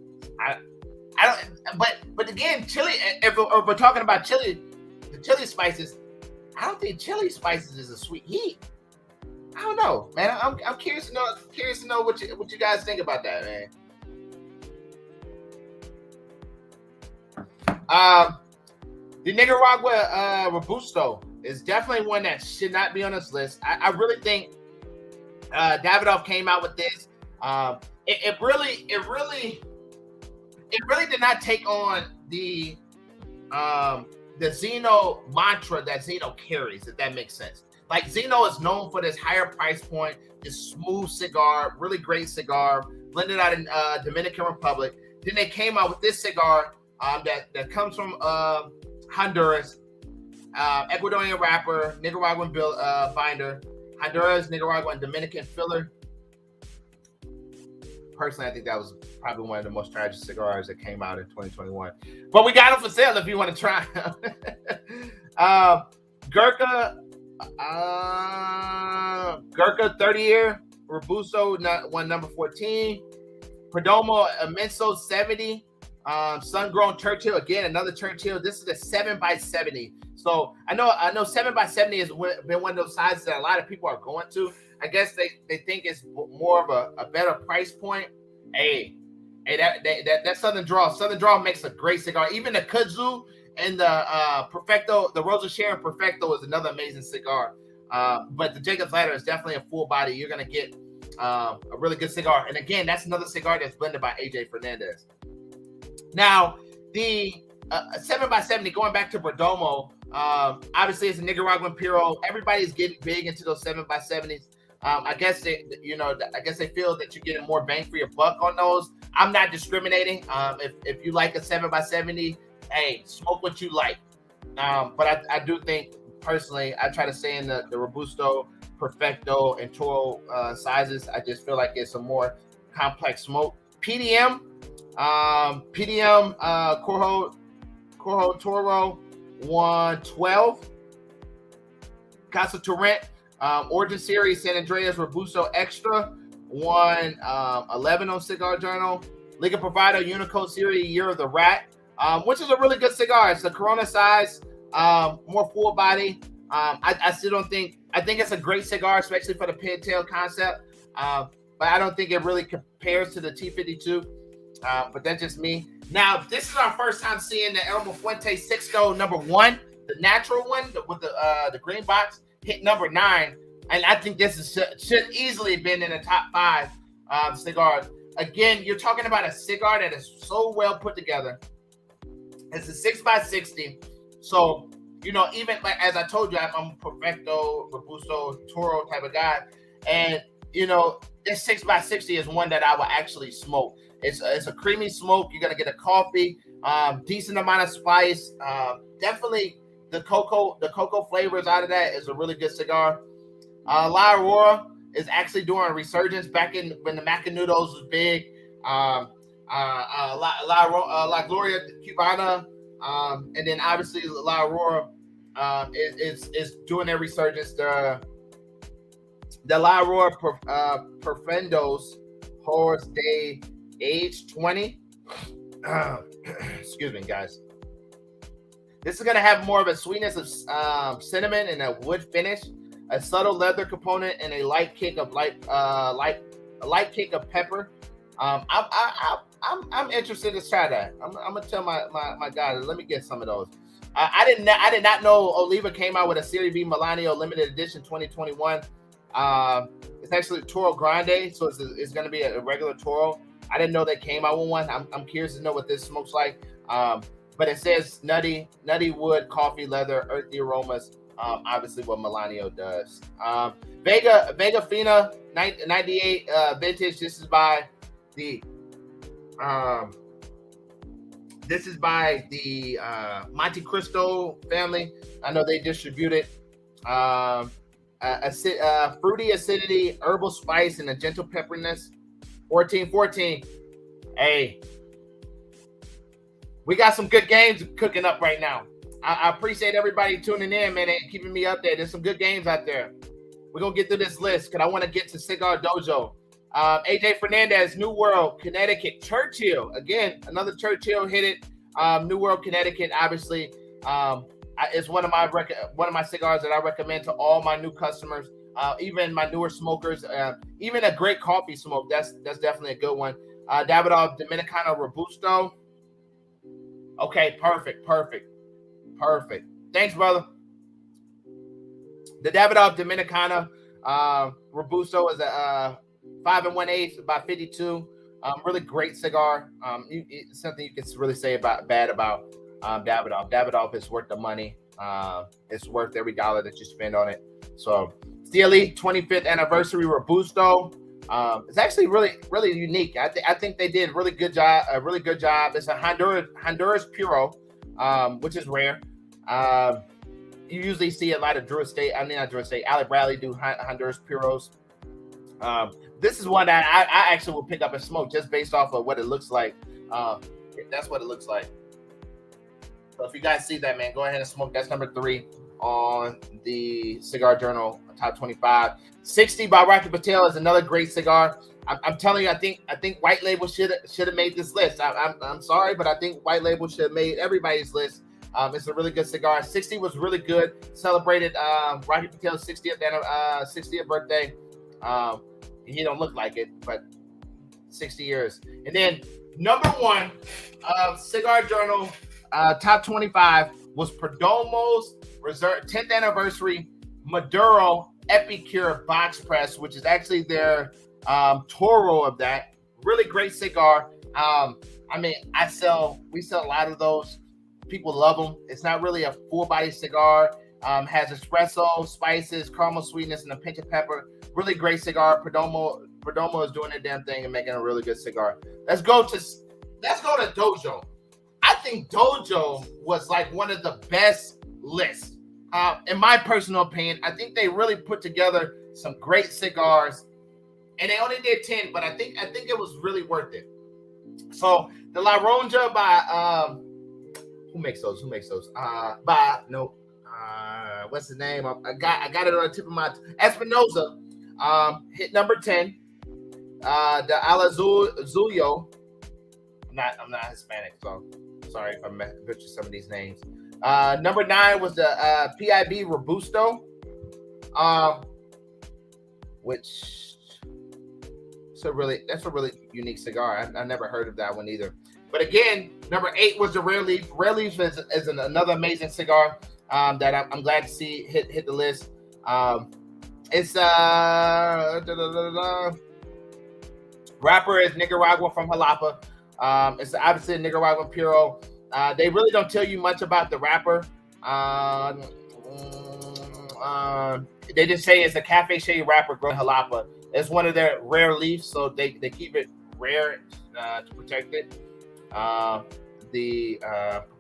[SPEAKER 2] But again, chili. If we're talking about chili, the chili spices. I don't think chili spices is a sweet heat. I don't know, man. I'm curious to know. Curious to know what you guys think about that, man. The Nicaragua Robusto is definitely one that should not be on this list. I really think Davidoff came out with this. It really did not take on the Zeno mantra that Zeno carries, if that makes sense. Like, Zeno is known for this higher price point, this smooth cigar, really great cigar, blended out in Dominican Republic. Then they came out with this cigar that comes from Honduras, Ecuadorian wrapper, Nicaraguan binder, Honduras, Nicaragua, and Dominican filler. Personally, I think that was probably one of the most tragic cigars that came out in 2021. But we got them for sale if you want to try them. Gurkha 30-year Robusto, one number 14. Perdomo Immenso 70. Sun-grown Churchill, again, another Churchill. This is a 7x70. So I know 7x70 has been one of those sizes that a lot of people are going to. I guess they think it's more of a better price point. Hey, that Southern Draw makes a great cigar. Even the Kudzu and the Perfecto, the Rosa Sharon Perfecto is another amazing cigar. But the Jacob's Ladder is definitely a full body. You're gonna get a really good cigar. And again, that's another cigar that's blended by AJ Fernandez. Now, the 7x70, going back to Perdomo, obviously it's a Nicaraguan Puro. Everybody's getting big into those 7x70s. I guess they feel that you're getting more bang for your buck on those. I'm not discriminating. If you like a 7x70, hey, smoke what you like. But I do think, personally, I try to stay in the Robusto, Perfecto, and Toro sizes. I just feel like it's a more complex smoke. PDM Corjo Toro 112. Casa Torrent Origin Series San Andreas Robusto Extra 111 on Cigar Journal. Liga Provider Unicode Series Year of the Rat, which is a really good cigar. It's a Corona size, more full body. I still don't think, I think it's a great cigar, especially for the pintail concept. But I don't think it really compares to the T52. But that's just me. Now, this is our first time seeing the Elmo Fuente Sixto #1, the natural one with the green box, hit #9. And I think this should easily have been in the top 5 cigars. Again, you're talking about a cigar that is so well put together. It's a 6x60. So, you know, even like, as I told you, I'm a Perfecto, Robusto, Toro type of guy. And, you know, this 6x60 is one that I will actually smoke. It's a creamy smoke. You're going to get a coffee, decent amount of spice. Definitely the cocoa flavors out of that is a really good cigar. La Aurora is actually doing a resurgence back when the Macanudos was big. La Gloria Cubana, and then obviously La Aurora is doing their resurgence. The La Aurora Perfendos Horse Day Age 20. Excuse me, guys. This is gonna have more of a sweetness of cinnamon and a wood finish, a subtle leather component, and a light kick of pepper. I'm interested to try that. I'm gonna tell my guys, let me get some of those. I did not know Oliva came out with a Serie B Milanio limited edition 2021. It's actually Toro Grande, so it's gonna be a regular Toro. I didn't know they came out with one. I'm curious to know what this smokes like. But it says nutty wood, coffee, leather, earthy aromas. Obviously what Milanio does. Vega Fina 98 vintage. This is by the Monte Cristo family. I know they distribute it. Fruity acidity, herbal spice, and a gentle pepperiness. 1414. Hey, we got some good games cooking up right now. I appreciate everybody tuning in, man, and keeping me updated. There's some good games out there. We're going to get through this list because I want to get to Cigar Dojo. AJ Fernandez, New World, Connecticut. Churchill, again, another Churchill hit it. New World, Connecticut, obviously. I It's one of my cigars that I recommend to all my new customers, even my newer smokers, even a great coffee smoke. That's definitely a good one. Davidoff Dominicano Robusto. Okay, perfect. Thanks, brother. The Davidoff Dominicana Robusto is a 5 1/8 by 52. Really great cigar. Something you can really say bad about Davidoff. Davidoff is worth the money. It's worth every dollar that you spend on it. So, CLE 25th Anniversary Robusto. It's actually really unique. I think they did a really good job. It's a Honduras Puro, which is rare. You usually see a lot of Ali Bradley do Honduras Puros. This is one that I actually will pick up and smoke just based off of what it looks like. That's what it looks like. So if you guys see that, man, go ahead and smoke. That's number 3 on the Cigar Journal Top 25. 60 by Rocky Patel is another great cigar. I'm telling you, I think White Label should have made this list. I'm sorry, but I think White Label should have made everybody's list. It's a really good cigar. 60 was really good. Celebrated Rocky Patel's 60th birthday. He don't look like it, but 60 years. And then number 1 Cigar Journal Top 25 was Perdomo's Reserve 10th Anniversary Maduro Epicure Box Press, which is actually their Toro of that. Really great cigar. We sell a lot of those. People love them. It's not really a full body cigar. Has espresso, spices, caramel sweetness, and a pinch of pepper. Really great cigar. Perdomo is doing their damn thing and making a really good cigar. Let's go to Dojo. I think Dojo was like one of the best lists. In my personal opinion, I think they really put together some great cigars, and they only did 10, but I think it was really worth it. So the La Ronja by who makes those? What's his name? I got it on the tip of my Espinosa. Hit number 10. The Alazuyo. I'm not Hispanic, so sorry if I butchered some of these names. Number 9 was the PIB Robusto, which that's a really unique cigar. I never heard of that one either. But again, number 8 was the Rare Leaf. Rare Leaf is another amazing cigar that I'm glad to see hit the list. It's wrapper is Nicaragua from Jalapa. It's obviously a Nicaraguan Puro. They really don't tell you much about the wrapper. They just say it's a cafe shade wrapper grown in Jalapa. It's one of their rare leaves, so they keep it rare to protect it. The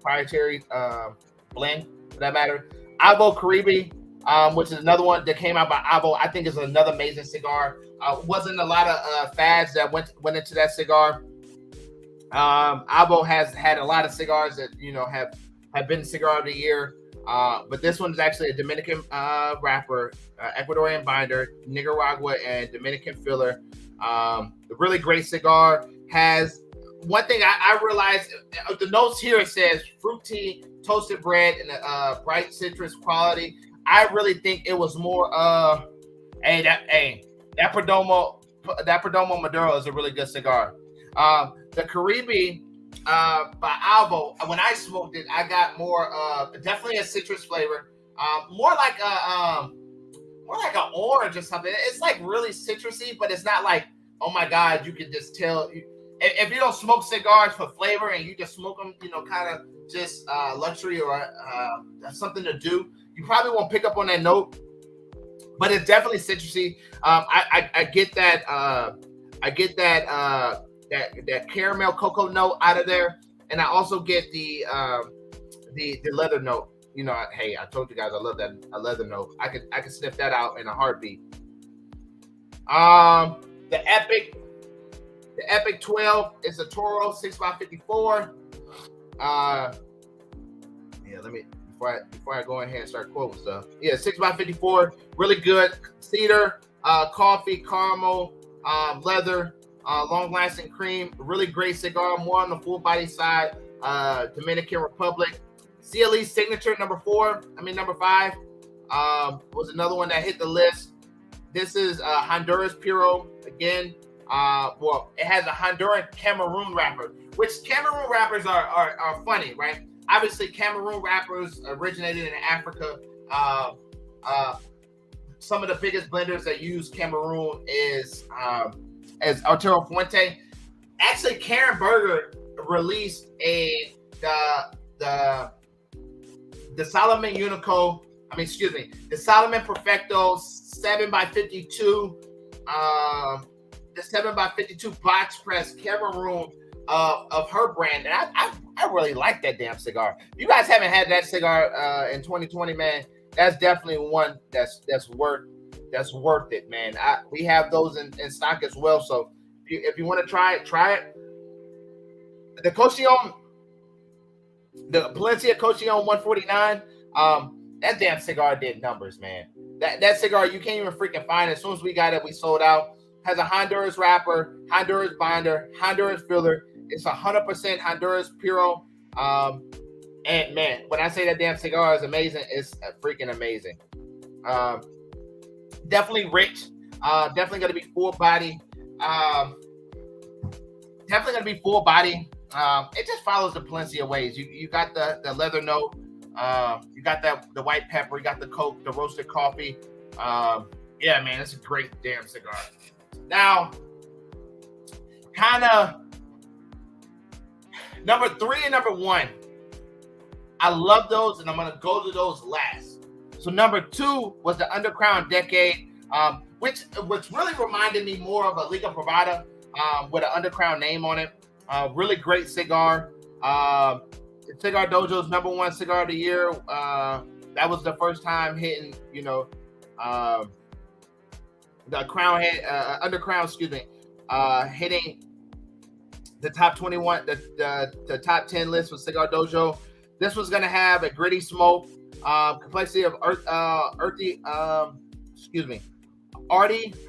[SPEAKER 2] proprietary blend, for that matter. Avo Caribe, which is another one that came out by Avo. I think is another amazing cigar. Wasn't a lot of fads that went into that cigar. Avo has had a lot of cigars that have been cigar of the year, but this one is actually a Dominican wrapper, Ecuadorian binder, Nicaragua and Dominican filler. A really great cigar. Has one thing I realized, the notes here, it says fruity toasted bread and bright citrus quality. I really think it was more that Perdomo Maduro is a really good cigar. The Caribe by Alvo, when I smoked it, I got more definitely a citrus flavor, more like an orange or something. It's like really citrusy, but it's not like, oh my god, you can just tell. If you don't smoke cigars for flavor and you just smoke them, kind of just luxury or something to do, you probably won't pick up on that note. But it's definitely citrusy. I get that. That caramel cocoa note out of there, and I also get the leather note. Hey, I told you guys I love that a leather note. I could sniff that out in a heartbeat. The Epic 12 is a Toro 6x54. Let me before I go ahead and start quoting stuff. 6x54, really good. Cedar, coffee, caramel, leather, long-lasting cream. Really great cigar. More on the full body side. Dominican Republic, CLE Signature number 5 was another one that hit the list. This is Honduras Puro again. Well, it has a Honduran Cameroon wrapper, which Cameroon wrappers are funny, right? Obviously, Cameroon wrappers originated in Africa. Some of the biggest blenders that use Cameroon is Arturo Fuente. Actually, Karen Berger released the Solomon Unico. The Solomon Perfecto 7x52. The 7x52 box press Cameroon of her brand, and I really like that damn cigar. If you guys haven't had that cigar in 2020, man, that's definitely one that's worth it, man. We have those in stock as well. So if you want to try it. The Cocillon, the Palencia Cocillon 149. That damn cigar did numbers, man. That cigar you can't even freaking find. As soon as we got it, we sold out. Has a Honduras wrapper, Honduras binder, Honduras filler. It's 100% Honduras Puro. And man, when I say that damn cigar is amazing, it's freaking amazing. Definitely rich. Definitely gonna be full body. It just follows the Palencia ways. You got the leather note. You got the white pepper. You got the coke, the roasted coffee. Yeah, man, it's a great damn cigar. Now, kind of number 3 and number 1. I love those, and I'm gonna go to those last. So number 2 was the Undercrown Decade, which really reminded me more of a Liga Privada with an Undercrown name on it. Really great cigar. Cigar Dojo's number 1 cigar of the year. That was the first time hitting, the crown head, Undercrown, hitting the top 21, the top 10 list with Cigar Dojo. This was gonna have a gritty smoke, complexity of arty,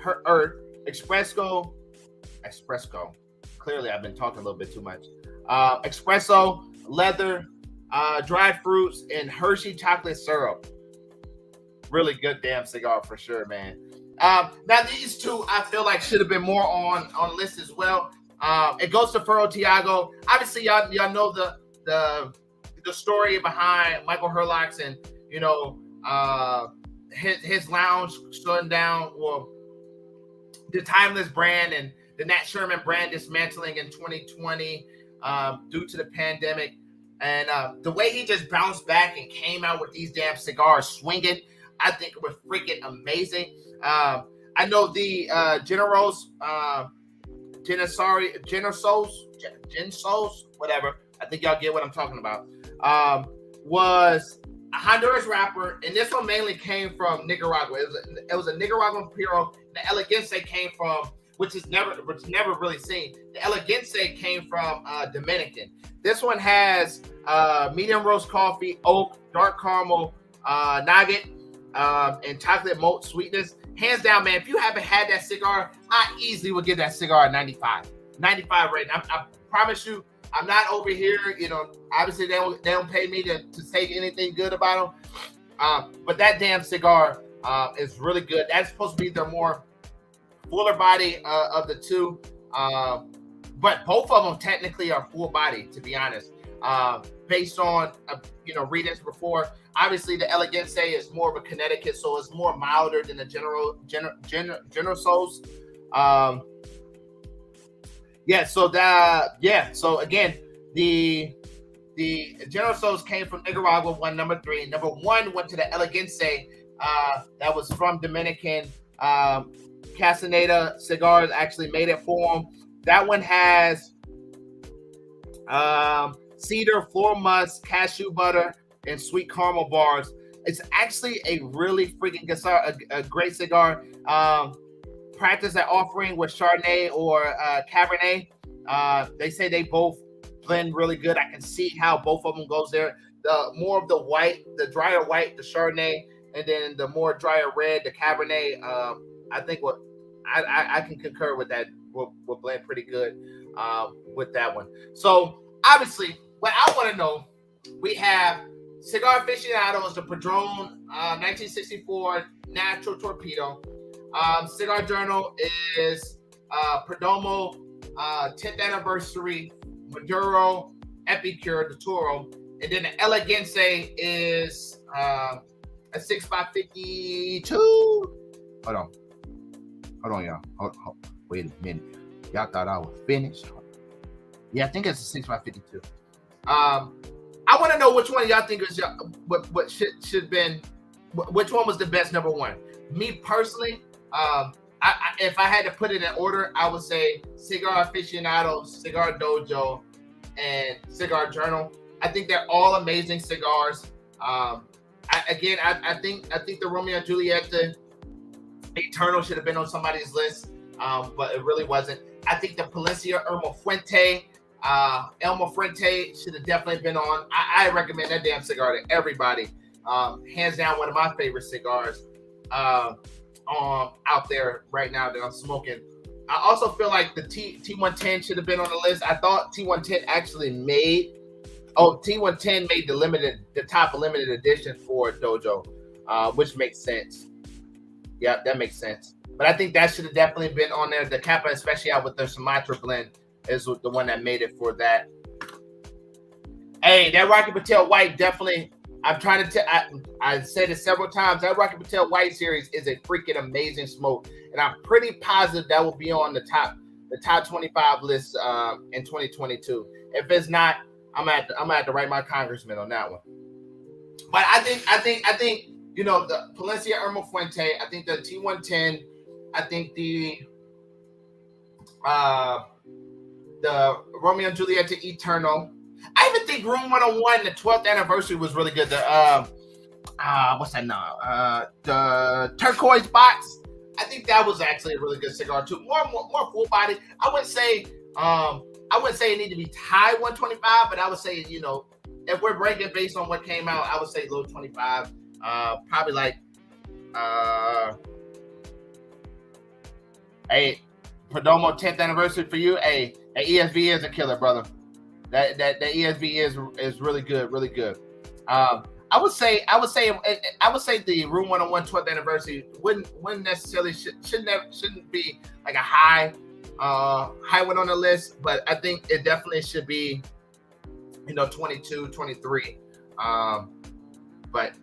[SPEAKER 2] earth, espresso. Clearly, I've been talking a little bit too much. Espresso, leather, dried fruits, and Hershey chocolate syrup. Really good damn cigar for sure, man. Now these two I feel like should have been more on list as well. It goes to Furro Tiago. Obviously, y'all know the story behind Michael Herlock's and his lounge shutting down, or the Timeless brand and the Nat Sherman brand dismantling in 2020 due to the pandemic. And the way he just bounced back and came out with these damn cigars swinging, I think it was freaking amazing. I know the Gensos, whatever. I think y'all get what I'm talking about. Was a Honduras wrapper, and this one mainly came from Nicaragua. It was a Nicaraguan Puro. The Elegance came from, which never really seen. The Elegance came from Dominican. This one has medium roast coffee, oak, dark caramel, nugget, and chocolate malt sweetness. Hands down, man, if you haven't had that cigar, I easily would give that cigar a 95. 95 rating. I promise you, I'm not over here, obviously they don't pay me to say anything good about them. But that damn cigar is really good. That's supposed to be the more fuller body of the two. But both of them technically are full body, to be honest. Based on readings before, obviously the Elegance is more of a Connecticut, so it's more milder than the General Souls. So again, the General Souls came from Nicaragua, won number 3. Number 1 went to the Elegance, that was from Dominican. Castaneda Cigars actually made it for them. That one has cedar, floor musk, cashew butter, and sweet caramel bars. It's actually a really freaking good cigar, a great cigar. Practice that offering with Chardonnay or Cabernet. They say they both blend really good. I can see how both of them goes there. The more of the white, the drier white, the Chardonnay, and then the more drier red, the Cabernet. I think what I can concur with that. Will blend pretty good with that one. So obviously, what I want to know, we have Cigar Aficionado is the Padron 1964 Natural Torpedo. Cigar Journal is Perdomo 10th Anniversary Maduro Epicure de Toro. And then the Elegance is a 6x52. Hold on, y'all. Wait a minute. Y'all thought I was finished? Yeah, I think it's a 6x52. I want to know which one of y'all think is what should been, which one was the best number one. Me personally, if I had to put it in order, I would say Cigar Aficionado, Cigar Dojo, and Cigar Journal. I think they're all amazing cigars. I think the Romeo and Juliet, the Eternal should have been on somebody's list, but it really wasn't. I think the Palencia Elmo Fuente should have definitely been on. I recommend that damn cigar to everybody. Hands down, one of my favorite cigars out there right now that I'm smoking. I also feel like the T110 should have been on the list. I thought T110 actually made the top limited edition for Dojo, which makes sense. Yeah, that makes sense. But I think that should have definitely been on there. The Kappa Especial with the Sumatra blend is the one that made it for that. Hey, that Rocky Patel White definitely. I'm trying to I said it several times. That Rocky Patel White series is a freaking amazing smoke, and I'm pretty positive that will be on the top 25 list in 2022. If it's not, I'm gonna have to write my congressman on that one. But I think you know, the Palencia Elmo Fuente. I think the T110. I think the Romeo and Juliet Eternal. I even think Room 101, the 12th anniversary, was really good. The what's that now? The turquoise box. I think that was actually a really good cigar too. More full body. I wouldn't say it need to be high 125, but I would say, you know, if we're ranking based on what came out, I would say low 25. Probably like hey, Perdomo 10th anniversary for you. Hey, that ESV is a killer, brother. That ESV is really good, really good. I would say the Room 101 12th anniversary wouldn't necessarily shouldn't be like a high one on the list, but I think it definitely should be, you know, 22, 23. But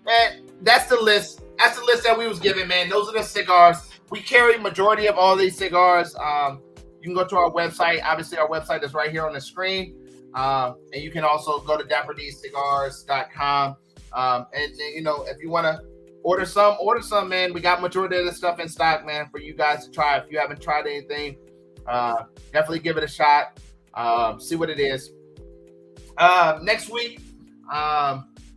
[SPEAKER 2] man, that's the list. That's the list that we was given, man. Those are the cigars. We carry majority of all these cigars. You can go to our website. Obviously, our website is right here on the screen. And you can also go to dapperdcigars.com. And you know, if you want to order some, man. We got majority of the stuff in stock, man, for you guys to try. If you haven't tried anything, definitely give it a shot. See what it is. Next week,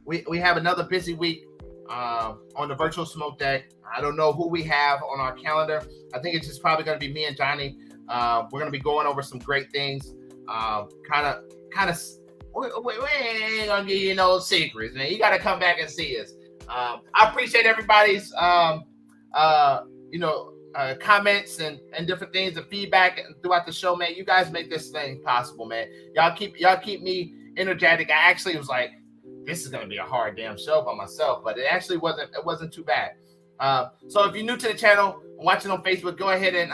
[SPEAKER 2] we have another busy week on the virtual smoke deck. I don't know who we have on our calendar. I think it's just probably going to be me and Johnny. We're going to be going over some great things. We ain't going to give you no secrets, man. You got to come back and see us. I appreciate everybody's, comments and different things and feedback throughout the show, man. You guys make this thing possible, man. Y'all keep me energetic. I actually was like, this is going to be a hard damn show by myself, but it actually wasn't too bad. So if you're new to the channel, watching on Facebook, go ahead and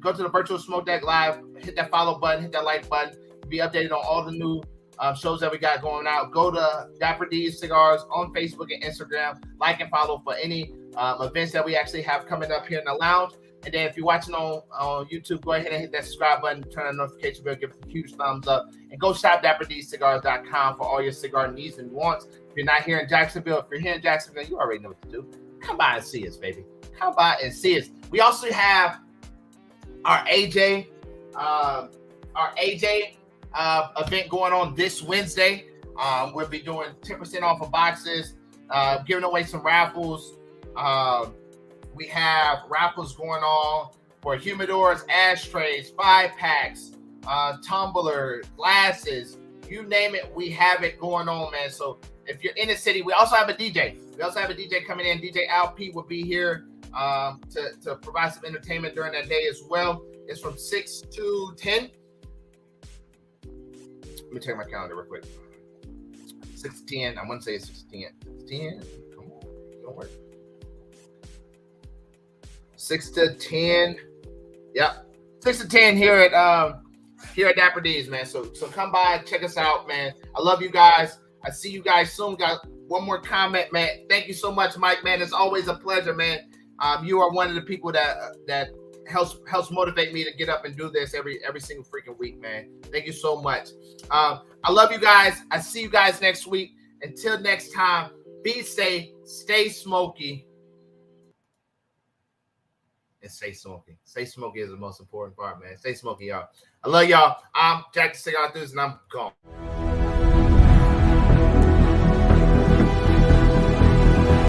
[SPEAKER 2] go to the Virtual Smoke Deck Live, hit that follow button, hit that like button, be updated on all the new shows that we got going out. Go to Dapper D's Cigars on Facebook and Instagram, like and follow for any events that we actually have coming up here in the lounge. And then if you're watching on YouTube, go ahead and hit that subscribe button, turn on the notification bell, give us a huge thumbs up, and go shop dapperdcigars.com for all your cigar needs and wants. If you're not here in Jacksonville, if you're here in Jacksonville, you already know what to do. Come by and see us, baby. Come by and see us. We also have our AJ event going on this Wednesday. We'll be doing 10% off of boxes, giving away some raffles. We have raffles going on for humidors, ashtrays, 5-packs, tumbler, glasses, you name it, we have it going on, man. So if you're in the city, we also have a DJ. We also have a DJ coming in. DJ Al P will be here to provide some entertainment during that day as well. It's from 6 to 10. Let me check my calendar real quick. 6 to 10. I want to say it's 6 to 10. 10. Come on. Don't work. 6 to 10. Yep. 6 to 10 here at Dapper D's, man. So come by, check us out, man. I love you guys. I see you guys soon. Got one more comment, man. Thank you so much, Mike, man. It's always a pleasure, man. You are one of the people that helps motivate me to get up and do this every single freaking week, man. Thank you so much. I love you guys. I see you guys next week. Until next time, be safe, stay smoky, and stay smoky. Stay smoky is the most important part, man. Stay smoky, y'all. I love y'all. I'm Jack the Cigar Enthusiast, and I'm gone.